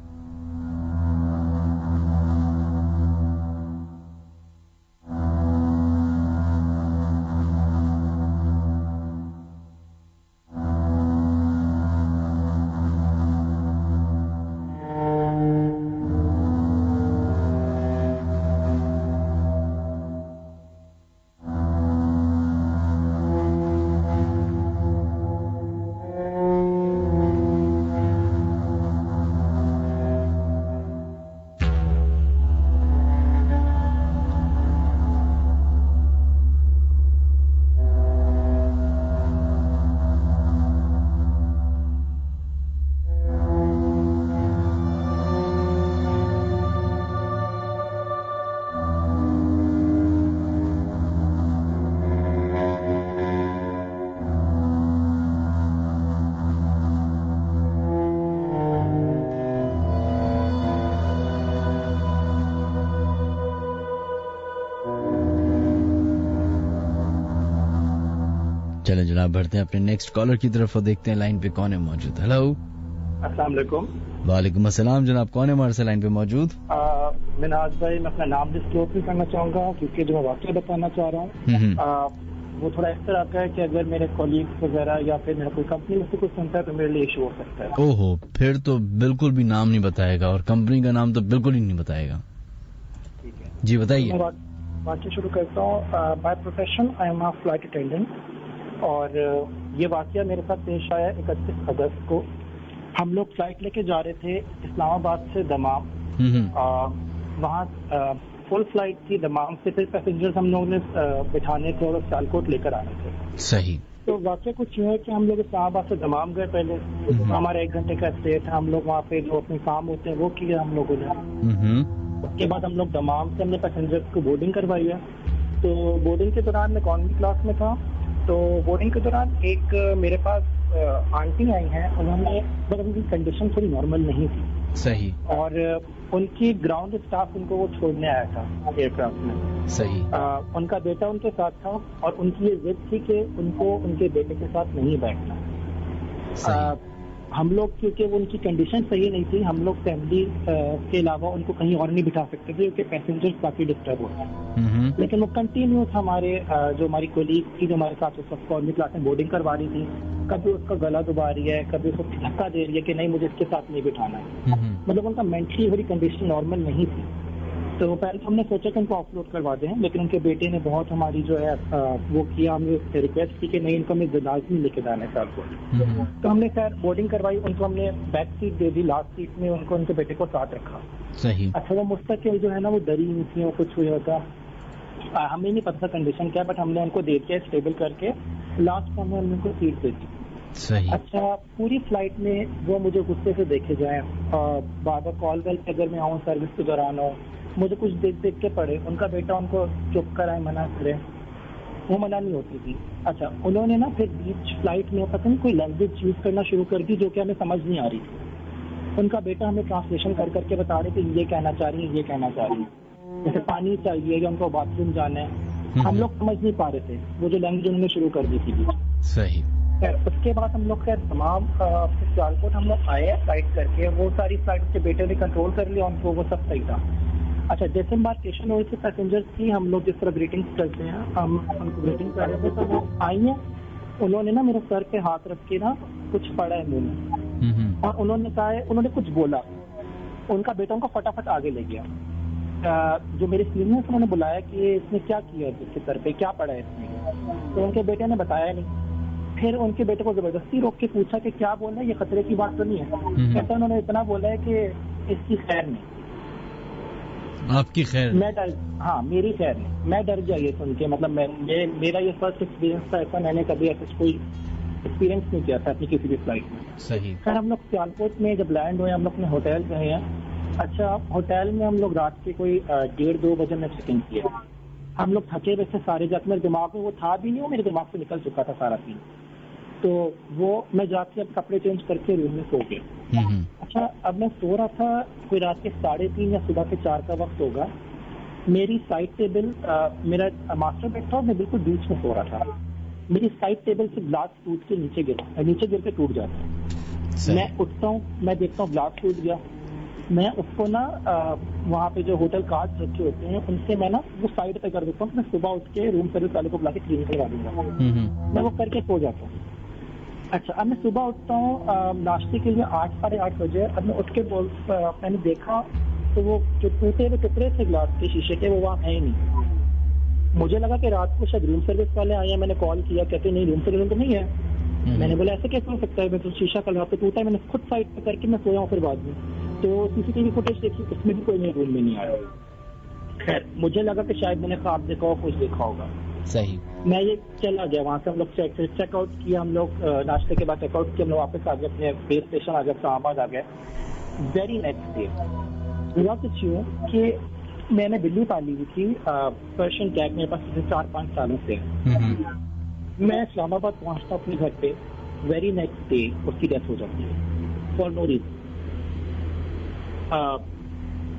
चले जनाब, बढ़ते हैं अपने नेक्स्ट कॉलर की तरफ और देखते हैं लाइन पे कौन है मौजूद। हेलो, अस्सलाम वालेकुम। वालेकुम अस्सलाम जनाब, कौन है हमारे से लाइन पे मौजूद? मिनाज भाई, मैं अपना नाम डिस्क्लोज नहीं करना चाहूंगा क्योंकि जो मैं वाकया बताना चाह रहा हूँ वो थोड़ा इस तरह का है कि अगर मेरे कॉलीग्स वगैरह या फिर मेरा कोई कंपनी में से कुछ सुनता है तो मेरे लिए इशू हो सकता है। ओहो, फिर तो बिल्कुल भी नाम नहीं बताएगा और कंपनी का नाम तो बिल्कुल ही नहीं बताएगा। ठीक है जी बताइए। वाकया शुरू करता हूँ। By profession I am a flight attendant और ये वाकया मेरे साथ पेश आया 31 अगस्त को। हम लोग फ्लाइट लेके जा रहे थे इस्लामाबाद से दमाम। वहाँ फुल फ्लाइट थी दमाम से, फिर पैसेंजर्स हम लोगों ने बिठाने थे और सियालकोट लेकर आने थे। सही। तो वाकई कुछ यूँ है कि हम लोग इस्लामाबाद से दमाम गए। पहले हमारा 1 घंटे का स्टे था। हम लोग वहाँ पे जो अपने काम होते हैं वो किए हम लोगों ने। उसके बाद हम लोग दमाम से हमने पैसेंजर्स को बोर्डिंग करवाई है। तो बोर्डिंग के दौरान मैं इकॉनमी क्लास में था। तो बोर्डिंग के दौरान एक मेरे पास आंटी आई हैं, उन्होंने बट उनकी कंडीशन थोड़ी नॉर्मल नहीं थी। सही। और उनकी ग्राउंड स्टाफ उनको वो छोड़ने आया था एयरक्राफ्ट में। सही। उनका बेटा उनके साथ था और उनकी ये जिद थी कि उनको उनके बेटे के साथ नहीं बैठना। हम लोग क्योंकि वो उनकी कंडीशन सही नहीं थी, हम लोग फैमिली के अलावा उनको कहीं और नहीं बिठा सकते थे क्योंकि पैसेंजर्स काफी डिस्टर्ब होते हैं। लेकिन वो कंटिन्यूस हमारे जो हमारी कोलीग थी जो हमारे साथ उस वक्त इकॉनमी क्लास में बोर्डिंग करवा रही थी, कभी उसका गला दबा रही है, कभी उसको धक्का दे रही है कि नहीं मुझे इसके साथ नहीं बिठाना है। मतलब उनका मेंटली थोड़ी कंडीशन नॉर्मल नहीं थी। तो पहले हमने सोचा कि उनको ऑफलोड करवा दें, लेकिन उनके बेटे ने बहुत हमारी जो है वो किया, हमने रिक्वेस्ट की कि नहीं इनको हमें लाजमी लेके जाना है साथ। तो हमने खैर बोर्डिंग करवाई, उनको हमने बैक सीट दे दी, लास्ट सीट में उनको उनके बेटे को साथ रखा। सही। अच्छा, वो मुस्तकिल जो है ना वो डरी नहीं थी, वो कुछ हुआ था, हमें नहीं पता था कंडीशन क्या, बट हमने उनको दे दिया स्टेबल करके, लास्ट में हमने उनको सीट दे दी। सही। अच्छा, पूरी फ्लाइट में वो मुझे गुस्से से देखे जाए, बार बार कॉल वेल पे अगर मैं आऊँ सर्विस के दौरान हो, मुझे कुछ देख देख के पड़े, उनका बेटा उनको चुप कराए, मना करे, वो मना नहीं होती थी। अच्छा, उन्होंने ना फिर बीच फ्लाइट में पता नहीं कोई लैंग्वेज यूज करना शुरू कर दी जो कि हमें समझ नहीं आ रही थी। उनका बेटा हमें ट्रांसलेशन कर करके बता रहे थे ये कहना चाह रही है, ये कहना चाह रही है, जैसे पानी चाहिए या उनको बाथरूम जाना है। हम लोग समझ नहीं पा रहे थे वो जो लैंग्वेज उन्होंने शुरू कर दी थी। सही। उसके बाद हम लोग खैर तमाम सियालकोट हम लोग आए फ्लाइट करके, वो सारी फ्लाइट के बेटे ने कंट्रोल कर लिया उनको, वो सब सही था। अच्छा, जैसे एम्बार्केशन हुई थी पैसेंजर्स की, हम लोग जिस तरह ग्रीटिंग्स करते हैं, हम उनको ग्रीटिंग कर रहे थे, तो वो आई है, उन्होंने ना मेरे सर पे हाथ रख के ना कुछ पढ़ा है मुंह में, और उन्होंने कहा है, उन्होंने कुछ बोला, उनका बेटा उनको फटाफट आगे ले गया। जो मेरे सीनियर्स उन्होंने बुलाया कि इसने क्या किया, इसके सर पे क्या पड़ा है इसने, तो उनके बेटे ने बताया नहीं। फिर उनके बेटे को जबरदस्ती रोक के पूछा कि क्या बोला, ये खतरे की बात तो नहीं है। कहता उन्होंने इतना बोला है कि इसकी खैर नहीं, आपकी खैर, मैं डर, हाँ मेरी खैर नहीं, मैं डर गया ये सुन के। मतलब मेरा ये फर्स्ट एक्सपीरियंस था ऐसा, मैंने कभी ऐसा कोई एक्सपीरियंस नहीं किया था अपनी किसी भी फ्लाइट में। सही। खैर हम लोग सियालकोट में जब लैंड हुए, हम लोग अपने होटल गए हैं। अच्छा, होटल में हम लोग रात के कोई 1:30-2 बजे में चेक इन किया। हम लोग थके हुए थे सारे, जाकर मेरे दिमाग में वो था भी नहीं, वो मेरे दिमाग से निकल चुका था सारा सीन। तो वो मैं जाके अब कपड़े चेंज करके रूम में सो गया। अच्छा, अब मैं सो रहा था, कोई रात के 3:30 या सुबह के 4 का वक्त होगा। मेरी साइड टेबल, मेरा मास्टर बेड था और मैं बिल्कुल बीच में सो रहा था। मेरी साइड टेबल से ग्लास टूट के नीचे गिर के टूट जाता है। मैं उठता हूँ, मैं देखता हूँ ग्लास टूट गया। मैं उसको ना वहाँ पे जो होटल कार्ड रखे होते हैं उनसे मैं ना वो साइड पे कर देता हूँ। मैं सुबह उठ के रूम सर्विस वाले को बुला के क्लीन करवा दूंगा। मैं वो करके सो जाता हूँ। अच्छा, अब मैं सुबह उठता हूँ नाश्ते के लिए 8-8:30 बजे। अब मैं उठ के मैंने देखा तो वो जो टूटे हुए टुकड़े थे ग्लास के शीशे के, वो वहाँ है ही नहीं। मुझे लगा कि रात को शायद रूम सर्विस वाले आए हैं, मैंने कॉल किया, कहते नहीं रूम सर्विस तो नहीं है। मैंने बोला ऐसे कैसे हो सकता है, मैं तो शीशा कल रात को टूटा है, मैंने खुद साइड पे करके मैं सोया हूँ। फिर बाद में तो सीसीटीवी फुटेज देखी, उसमें भी कोई मेरे रूम में नहीं आया। खैर मुझे लगा कि शायद मैंने ख्वाब देखा हो, कुछ देखा होगा। सही। मैं ये चला गया वहाँ से। हम लोग चेकआउट किया, हम लोग नाश्ते के बाद चेकआउट किया, हम लोग वापस आ गए अपने बेस स्टेशन, आ गए इस्लामाबाद आ गए। वेरी नेक्स्ट डे हुआ कुछ यूँ कि मैंने बिल्ली पाली हुई थी, पर्शियन कैट, मेरे पास 4-5 सालों से। मैं इस्लामाबाद पहुँचता अपने घर पे, वेरी नेक्स्ट डे उसकी डेथ हो जाती है फॉर नो रीजन।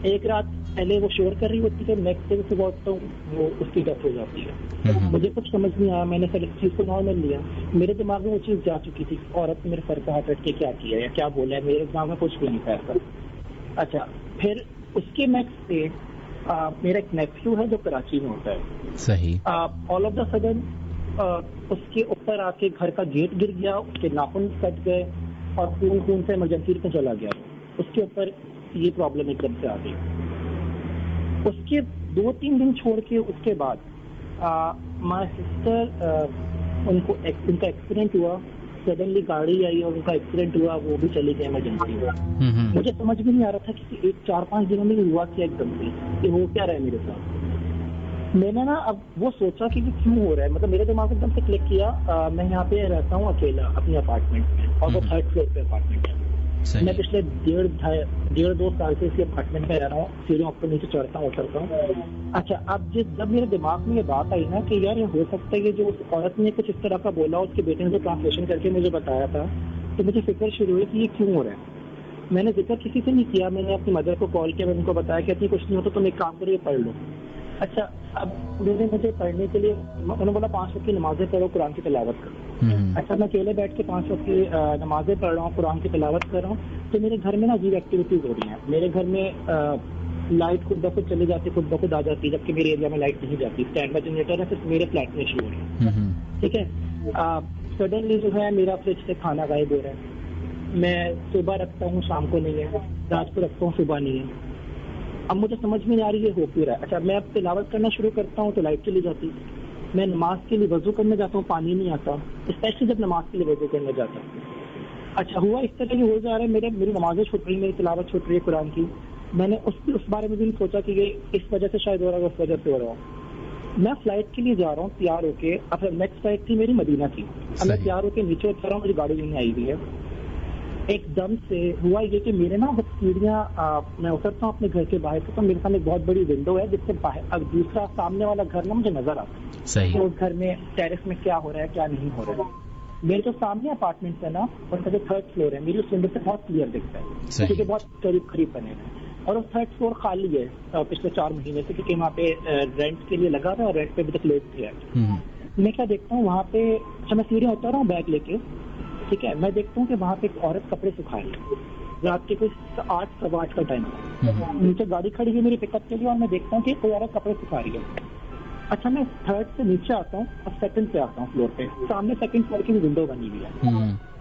एक रात पहले वो श्योर कर रही होती है, नेक्स्ट डे सुबह उठता हूँ वो उसकी डेथ हो जाती है। मुझे कुछ समझ नहीं आया, मैंने फिर इस चीज को नॉर्मल लिया। मेरे दिमाग में वो चीज जा चुकी थी, औरत ने मेरे सर पे हाथ रख के क्या किया या क्या बोला है, मेरे दिमाग में कुछ भी नहीं था ऐसा। अच्छा, फिर उसके नेक्स्ट डे मेरा एक नेफ्यू है जो कराची में होता है। सही। ऑल ऑफ द सडन उसके ऊपर आके घर का गेट गिर गया, उसके नाखून कट गए और खून से इमरजेंसी में चला गया। उसके ऊपर ये प्रॉब्लम एकदम से आ गई। उसके 2-3 दिन छोड़ के उसके बाद माय सिस्टर उनका एक्सीडेंट हुआ, सडनली गाड़ी आई और उनका एक्सीडेंट हुआ, वो भी चली गई इमरजेंसी में। मुझे समझ में नहीं आ रहा था कि 4-5 दिनों में हुआ क्या एकदम से, कि हो क्या रहा है मेरे साथ। मैंने ना अब वो सोचा कि क्यों हो रहा है, मतलब मेरे दिमाग में एकदम से क्लिक किया। मैं यहाँ पे रहता हूँ अकेला अपने अपार्टमेंट में और वो 3rd फ्लोर पे अपार्टमेंट है। मैं पिछले 1.5-2 साल से इसी अपार्टमेंट में रह रहा हूँ, सीढ़ियों ऊपर नीचे चढ़ता हूँ उतरता हूँ। अच्छा, अब जब मेरे दिमाग में ये बात आई ना कि यार ये हो सकता है कि जो उस औरत ने कुछ इस तरह का बोला, उसके बेटे ने जो ट्रांसलेशन करके मुझे बताया था, तो मुझे फिक्र शुरू हुई कि ये क्यों हो रहा है। मैंने जिक्र किसी से नहीं किया, मैंने अपनी मदर को कॉल किया, मैंने उनको बताया कि इतनी कुछ नहीं होता, तुम एक काम करो, ये पढ़ लो। अच्छा, अब मुझे पढ़ने के लिए उन्होंने बोला 5 वक्त की नमाजें पढ़ो, कुरान की तिलावत करो। अच्छा, मैं अकेले बैठ के 5 वक्त की नमाजें पढ़ रहा हूँ, कुरान की तिलावत कर रहा हूँ, तो मेरे घर में ना अजीब एक्टिविटीज हो रही हैं। मेरे घर में लाइट खुद ब खुद चली जाती, खुद ब खुद आ जाती, जबकि मेरे एरिया में लाइट नहीं जाती। स्टैंड बाय जनरेटर है, सिर्फ मेरे फ्लैट में इशू हो रही है। ठीक है, सडनली जो है मेरा फ्रिज से खाना गायब हो रहा है। मैं सुबह रखता हूँ, शाम को नहीं है, रात को रखता हूँ, सुबह नहीं है। अब मुझे समझ में नहीं आ रही है हो क्यों रहा है। अच्छा, मैं अब तिलावत करना शुरू करता हूँ तो लाइट चली जाती। मैं नमाज के लिए वजू करने जाता हूँ, पानी नहीं आता, स्पेशली जब नमाज के लिए वजू करने जाता हूँ। अच्छा, हुआ इस तरह हो जा रहा है, मेरी नमाजें छूट रही, मेरी तिलावत छूट रही है कुरान की। मैंने उस बारे में भी नहीं सोचा कि ये इस वजह से शायद हो रहा है, उस वजह से हो रहा है। मैं फ्लाइट के लिए जा रहा हूँ तैयार होके। अब नेक्स्ट फ्लाइट थी मेरी मदीना की। अब मैं तैयार होके नीचे उतर रहा हूँ, मेरी गाड़ी नहीं आई हुई है। एकदम से हुआ ये कि मेरे ना सीढ़ियाँ, मैं उतरता हूँ अपने घर के बाहर से, तो मेरे सामने एक बहुत बड़ी विंडो है जिससे बाहर अब दूसरा सामने वाला घर ना मुझे नजर आता है। सही। तो उस घर में टेरेस में क्या हो रहा है क्या नहीं हो रहा है। मेरे जो सामने अपार्टमेंट है ना, उनका जो 3rd फ्लोर है, मेरी उस विंडो से बहुत क्लियर दिखता है क्योंकि बहुत करीब बने हैं। और वो 3rd फ्लोर खाली है पिछले 4 महीने से, क्योंकि वहाँ पे रेंट के लिए लगा था और रेंट पे अभी तक लोग थे। मैं क्या देखता हूँ वहाँ पे, अच्छा मैं सीढ़ियाँ उतर रहा हूँ बैग लेके, ठीक है, मैं देखता हूँ कि वहाँ पे एक औरत कपड़े सुखा रही है। रात के कुछ 8-8 का टाइम है, नीचे गाड़ी खड़ी है मेरी पिकअप के लिए, और मैं देखता हूँ कि कोई औरत कपड़े सुखा रही है। अच्छा, मैं 3rd से नीचे आता हूँ और 2nd पे आता हूँ फ्लोर पे, सामने 2nd फ्लोर की विंडो बनी हुई है।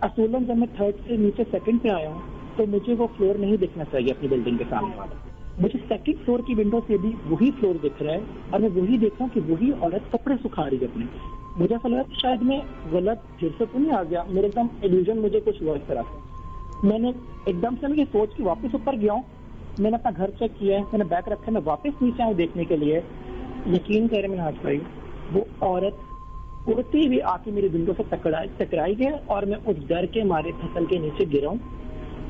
असूलन जब मैं 3rd से नीचे 2nd पे आया हूँ तो मुझे वो फ्लोर नहीं दिखना चाहिए अपनी बिल्डिंग के सामने वाला। मुझे 2nd फ्लोर की विंडो से भी वही फ्लोर दिख रहा है और मैं वही देख रहा हूँ कि वही औरत कपड़े सुखा रही है अपने। मुझे ऐसा लगा कि शायद मैं गलत फिर से तो नहीं आ गया, मेरे एकदम इल्यूजन मुझे कुछ हुआ इस तरह से। मैंने एकदम से ये सोच के वापस ऊपर गया हूँ, मैंने अपना घर चेक किया है, मैंने बैग रखा है, मैं वापस नीचे आया देखने के लिए। यकीन करे मैंने हाथ पाई, वो औरत उड़ती हुई आके मेरी विंडो से टकराई है और मैं उस डर के मारे फिसल के नीचे गिरा हूँ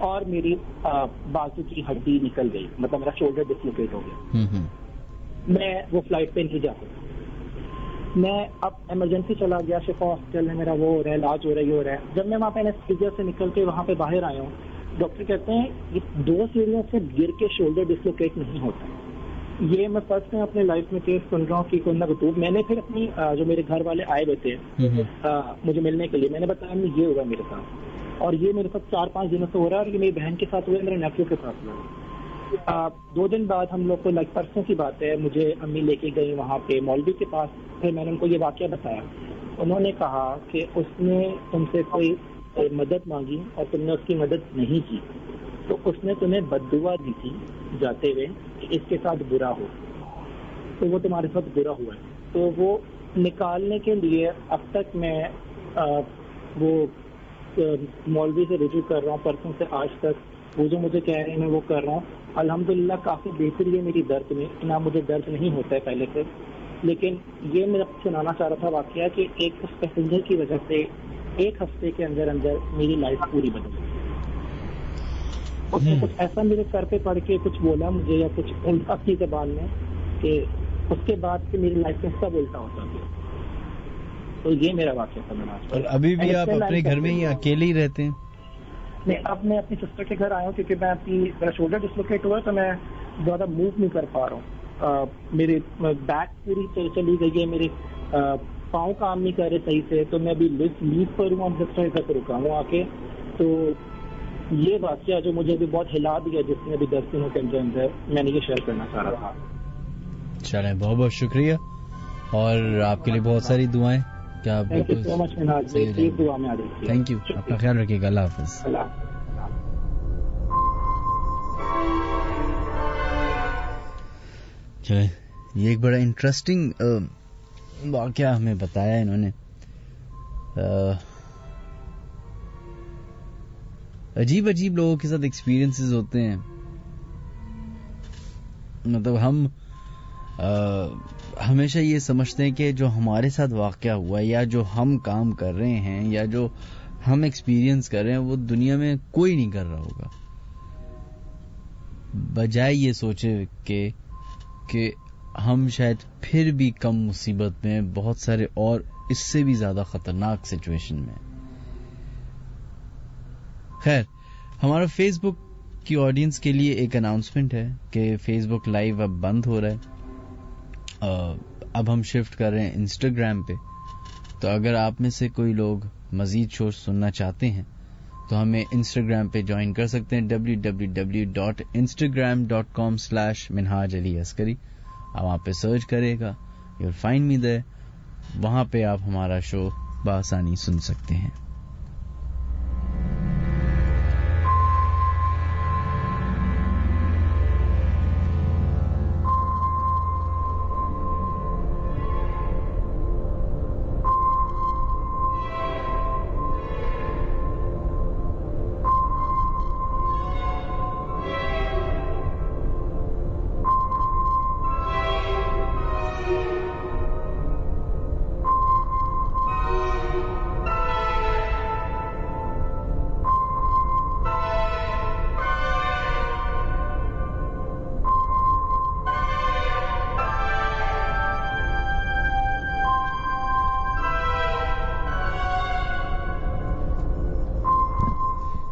और मेरी बाजू की हड्डी निकल गई, मतलब मेरा शोल्डर डिसलोकेट हो गया। मैं वो फ्लाइट पे नहीं जा सकता। मैं अब इमरजेंसी चला गया, शिफा हॉस्पिटल में मेरा वो हो रहा है, इलाज हो रहा है। जब मैं वहाँ पे एनेस्थीसिया से निकल के वहाँ पे बाहर आया हूँ, डॉक्टर कहते हैं ये 2 सीढ़ियों से गिर के शोल्डर डिसलोकेट नहीं होता। ये मैं फर्स्ट टाइम अपने लाइफ में केस सुन रहा हूँ कि कोई ना कोई। मैंने फिर अपनी जो मेरे घर वाले आए हुए थे मुझे मिलने के लिए, मैंने बताया ये हुआ मेरे साथ, और ये मेरे साथ 4-5 दिनों से हो रहा है, और ये मेरी बहन के साथ हुआ, मेरे नेफ्यू के साथ हुआ। 2 दिन बाद हम लोग को, लाइक परसों की बात है, मुझे अम्मी लेके गई वहाँ पे मौलवी के पास। फिर मैंने उनको ये वाकया बताया। उन्होंने कहा कि उसने तुमसे कोई मदद मांगी और तुमने उसकी मदद नहीं की, तो उसने तुम्हें बद्दुआ दी थी जाते हुए कि इसके साथ बुरा हो, तो वो तुम्हारे साथ बुरा हुआ है। तो वो निकालने के लिए अब तक मैं वो मौलवी से रुजू कर रहा हूँ, परसों से आज तक वो जो मुझे कह रहे हैं मैं वो कर रहा हूँ। अल्हम्दुलिल्लाह काफ़ी बेहतरी है मेरी दर्द में, इतना मुझे दर्द नहीं होता है पहले से। लेकिन ये मैं सुनाना चाह रहा था वाकया कि एक उस पैसेंजर की वजह से 1 हफ्ते के अंदर अंदर मेरी लाइफ पूरी बदल गई। उसने कुछ ऐसा मेरे सर पे पड़ के कुछ बोला मुझे, या कुछ अपनी जबान में, कि उसके बाद से मेरी लाइफ में सब उल्टा होता गया। तो ये मेरा वाकया था मेरा। और अभी भी आप अपने घर में ही अकेले ही रहते हैं? नहीं, अब मैं अपनी सिस्टर के घर आया हूँ क्योंकि मैं मेरा शोल्डर डिसलोकेट हुआ, तो मैं ज़्यादा मूव नहीं कर पा रहा हूँ। मेरे बैक पूरी चली गई है, मेरे पाँव काम नहीं कर रहे सही से, तो मैं अभी लीव पर हूँ, एक्सरसाइज पर रुका हूँ आके। तो ये वाक़या जो मुझे अभी बहुत हिला दिया, जिसने अभी 10 दिनों के अंदर मैंने ये शेयर करना चाह रहा था। चले, बहुत बहुत शुक्रिया और आपके लिए बहुत सारी दुआएं। क्या आप thank you so much Minaj भाई, प्लीज दुआ में याद रखिए। थैंक यू, अपना ख्याल रखिएगा। अल्लाह हाफिज। चले, ये एक बड़ा इंटरेस्टिंग वाक़या हमें बताया इन्होंने। अजीब अजीब लोगों के साथ एक्सपीरियंसेस होते हैं। मतलब हम हमेशा ये समझते हैं कि जो हमारे साथ वाक़या हुआ है या जो हम काम कर रहे हैं या जो हम एक्सपीरियंस कर रहे हैं वो दुनिया में कोई नहीं कर रहा होगा, बजाय ये सोचे कि हम शायद फिर भी कम मुसीबत में, बहुत सारे और इससे भी ज्यादा खतरनाक सिचुएशन में। खैर, हमारा फेसबुक की ऑडियंस के लिए एक अनाउंसमेंट है कि फेसबुक लाइव अब बंद हो रहा है। अब हम शिफ्ट कर रहे हैं इंस्टाग्राम पे। तो अगर आप में से कोई लोग मजीद शो सुनना चाहते हैं तो हमें इंस्टाग्राम पे ज्वाइन कर सकते हैं, www.instagram.com/minhaj-ali-askari। आप वहां पे सर्च करेगा, you will find me there. वहां पे आप हमारा शो बआसानी सुन सकते हैं।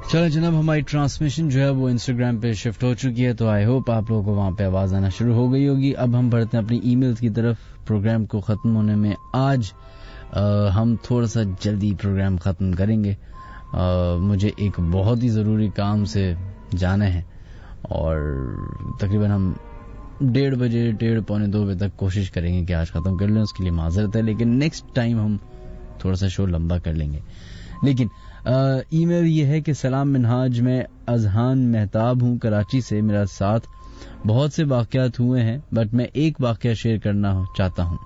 चलो जनाब, हमारी ट्रांसमिशन जो है वो इंस्टाग्राम पे शिफ्ट हो चुकी है, तो आई होप आप लोगों को वहां पे आवाज आना शुरू हो गई होगी। अब हम बढ़ते हैं अपनी ईमेल्स की तरफ। प्रोग्राम को खत्म होने में आज हम थोड़ा सा जल्दी प्रोग्राम खत्म करेंगे। मुझे एक बहुत ही जरूरी काम से जाना है और तकरीबन हम 1:30 बजे 1:30-1:45 बजे तक कोशिश करेंगे कि आज खत्म कर लें। उसके लिए माजरत है, लेकिन नेक्स्ट टाइम हम थोड़ा सा शो लंबा कर लेंगे। लेकिन ईमेल ये है कि सलाम मिनहाज, मैं अजहान मेहताब हूँ कराची से। मेरा साथ बहुत से वाकयात हुए हैं, बट मैं एक वाकया शेयर करना चाहता हूँ।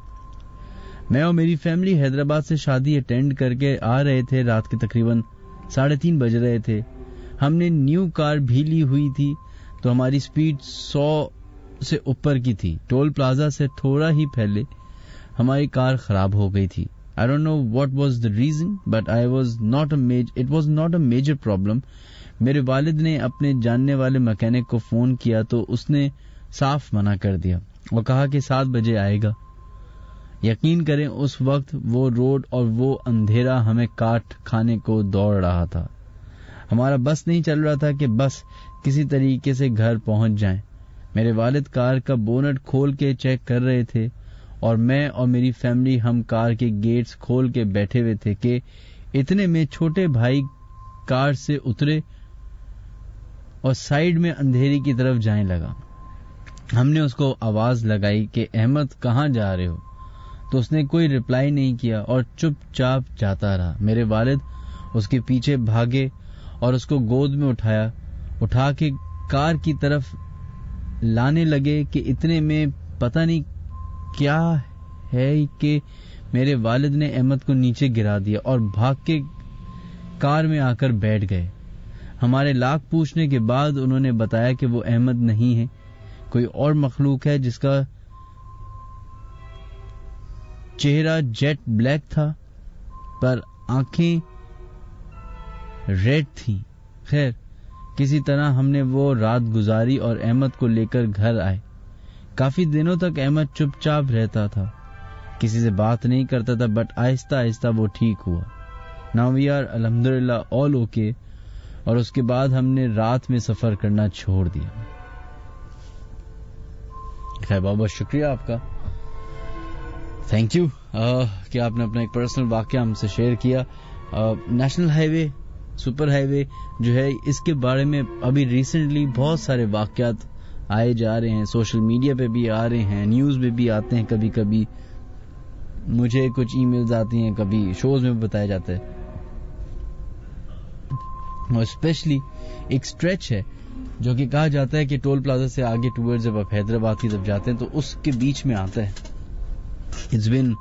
मैं और मेरी फैमिली हैदराबाद से शादी अटेंड करके आ रहे थे। रात के तकरीबन 3:30 बज रहे थे। हमने न्यू कार भी ली हुई थी, तो हमारी स्पीड 100 से ऊपर की थी। टोल प्लाजा से थोड़ा ही पहले हमारी कार खराब हो गई थी। I don't know what was the reason, but it was not a major problem. मेरे वालिद ने अपने जानने वाले मैकेनिक को फोन किया तो उसने साफ मना कर दिया और कहा कि 7 बजे आएगा। यकीन करें उस वक्त वो रोड और वो अंधेरा हमें काट खाने को दौड़ रहा था। हमारा बस नहीं चल रहा था कि बस किसी तरीके से घर पहुंच जाएं। मेरे वालिद कार का बोनट खोल के चेक कर रहे थे और मैं और मेरी फैमिली हम कार के गेट्स खोल के बैठे हुए थे कि इतने में छोटे भाई कार से उतरे और साइड में अंधेरी की तरफ जाने लगा। हमने उसको आवाज लगाई कि अहमद कहाँ जा रहे हो, तो उसने कोई रिप्लाई नहीं किया और चुपचाप जाता रहा। मेरे वालिद उसके पीछे भागे और उसको गोद में उठा के कार की तरफ लाने लगे कि इतने में पता नहीं क्या है कि मेरे वालिद ने अहमद को नीचे गिरा दिया और भाग के कार में आकर बैठ गए। हमारे लाख पूछने के बाद उन्होंने बताया कि वो अहमद नहीं है, कोई और मखलूक है जिसका चेहरा जेट ब्लैक था पर आंखें रेड थी। खैर, किसी तरह हमने वो रात गुजारी और अहमद को लेकर घर आए। काफी दिनों तक अहमद चुपचाप रहता था, किसी से बात नहीं करता था, बट आहिस्ता आहिस्ता वो ठीक हुआ। नाउ वी आर अल्हम्दुलिल्लाह ऑल ओके। और उसके बाद हमने रात में सफर करना छोड़ दिया। खैर, बहुत बहुत शुक्रिया आपका, थैंक यू कि आपने अपना एक पर्सनल वाकया हमसे शेयर किया. नेशनल हाईवे, सुपर हाईवे जो है, इसके बारे में अभी रिसेंटली बहुत सारे वाकयात आए जा रहे हैं, सोशल मीडिया पे भी आ रहे हैं, न्यूज में भी आते हैं, कभी कभी मुझे कुछ ईमेल्स आती हैं, कभी शोज में बताया जाता है. और स्पेशली एक स्ट्रेच है जो कि कहा जाता है कि टोल प्लाजा से आगे टूवर्ड्स जब आप हैदराबाद की तरफ जाते हैं तो उसके बीच में आता है. इट्स बिन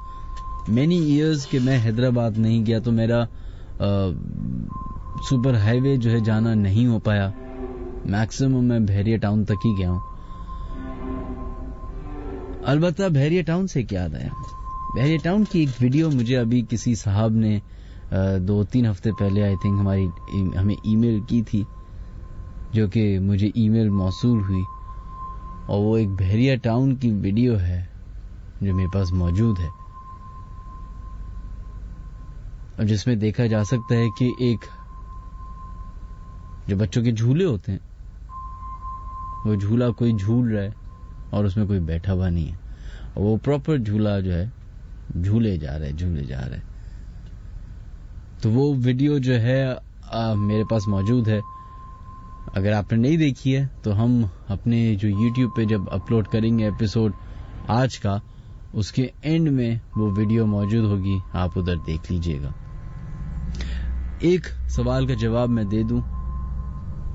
मेनी ईयर्स कि मैं हैदराबाद नहीं गया, तो मेरा सुपर हाईवे जो है जाना नहीं हो पाया. मैक्सिमम मैं बहरिया टाउन तक ही गया हूं. अलबत्ता बहरिया टाउन से क्या याद आया, बहरिया टाउन की एक वीडियो मुझे अभी किसी साहब ने 2-3 हफ्ते पहले आई थिंक हमें ईमेल की थी, जो कि मुझे ईमेल मौसूल हुई, और वो एक बहरिया टाउन की वीडियो है जो मेरे पास मौजूद है, और जिसमें देखा जा सकता है कि एक जो बच्चों के झूले होते हैं, वो झूला कोई झूल रहा है और उसमें कोई बैठा हुआ नहीं है, और वो प्रॉपर झूला जो है झूले जा रहे. तो वो वीडियो जो है मेरे पास मौजूद है. अगर आपने नहीं देखी है तो हम अपने जो YouTube पे जब अपलोड करेंगे एपिसोड आज का, उसके एंड में वो वीडियो मौजूद होगी, आप उधर देख लीजिएगा. एक सवाल का जवाब मैं दे दूं,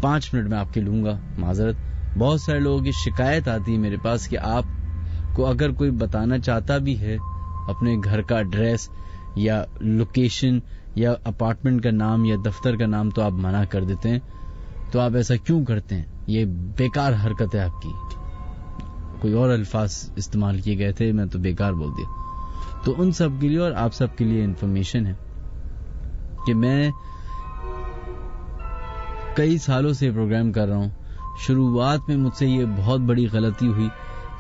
5 मिनट में आपके लूंगा, माजरत. बहुत सारे लोगों की शिकायत आती है मेरे पास कि आपको अगर कोई बताना चाहता भी है अपने घर का एड्रेस या लोकेशन या अपार्टमेंट का नाम या दफ्तर का नाम, तो आप मना कर देते हैं. तो आप ऐसा क्यों करते हैं? ये बेकार हरकत है आपकी. कोई और अल्फाज इस्तेमाल किए गए थे, मैं तो बेकार बोल दिया. तो उन सब के लिए और आप सब के लिए इंफॉर्मेशन है कि मैं कई सालों से प्रोग्राम कर रहा हूं. शुरुआत में मुझसे ये बहुत बड़ी गलती हुई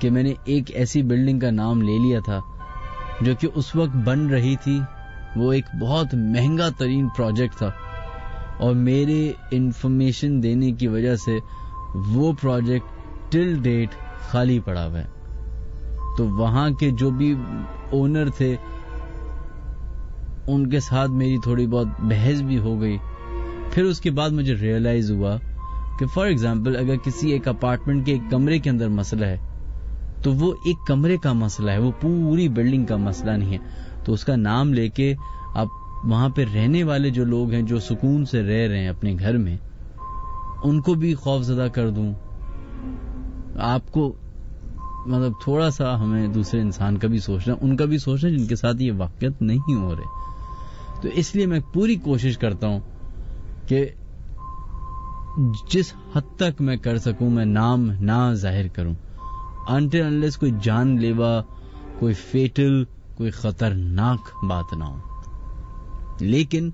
कि मैंने एक ऐसी बिल्डिंग का नाम ले लिया था जो कि उस वक्त बन रही थी. वो एक बहुत महंगा तरीन प्रोजेक्ट था, और मेरे इंफॉर्मेशन देने की वजह से वो प्रोजेक्ट टिल डेट खाली पड़ा हुआ है. तो वहां के जो भी ओनर थे उनके साथ मेरी थोड़ी बहुत बहस भी हो गई. फिर उसके बाद मुझे रियलाइज हुआ कि फॉर एग्जाम्पल अगर किसी एक अपार्टमेंट के एक कमरे के अंदर मसला है तो वो एक कमरे का मसला है, वो पूरी बिल्डिंग का मसला नहीं है. तो उसका नाम लेके आप वहां पे रहने वाले जो लोग हैं, जो सुकून से रह रहे हैं अपने घर में, उनको भी खौफजदा कर दूं. आपको मतलब थोड़ा सा हमें दूसरे इंसान का भी सोचना, उनका भी सोचना जिनके साथ ये वाकयात नहीं हो रहे. तो इसलिए मैं पूरी कोशिश करता हूं कि जिस हद तक मैं कर सकूं मैं नाम ना जाहिर करूं, अनटिल अनलेस कोई जानलेवा, कोई फेटल, कोई खतरनाक बात ना हो. लेकिन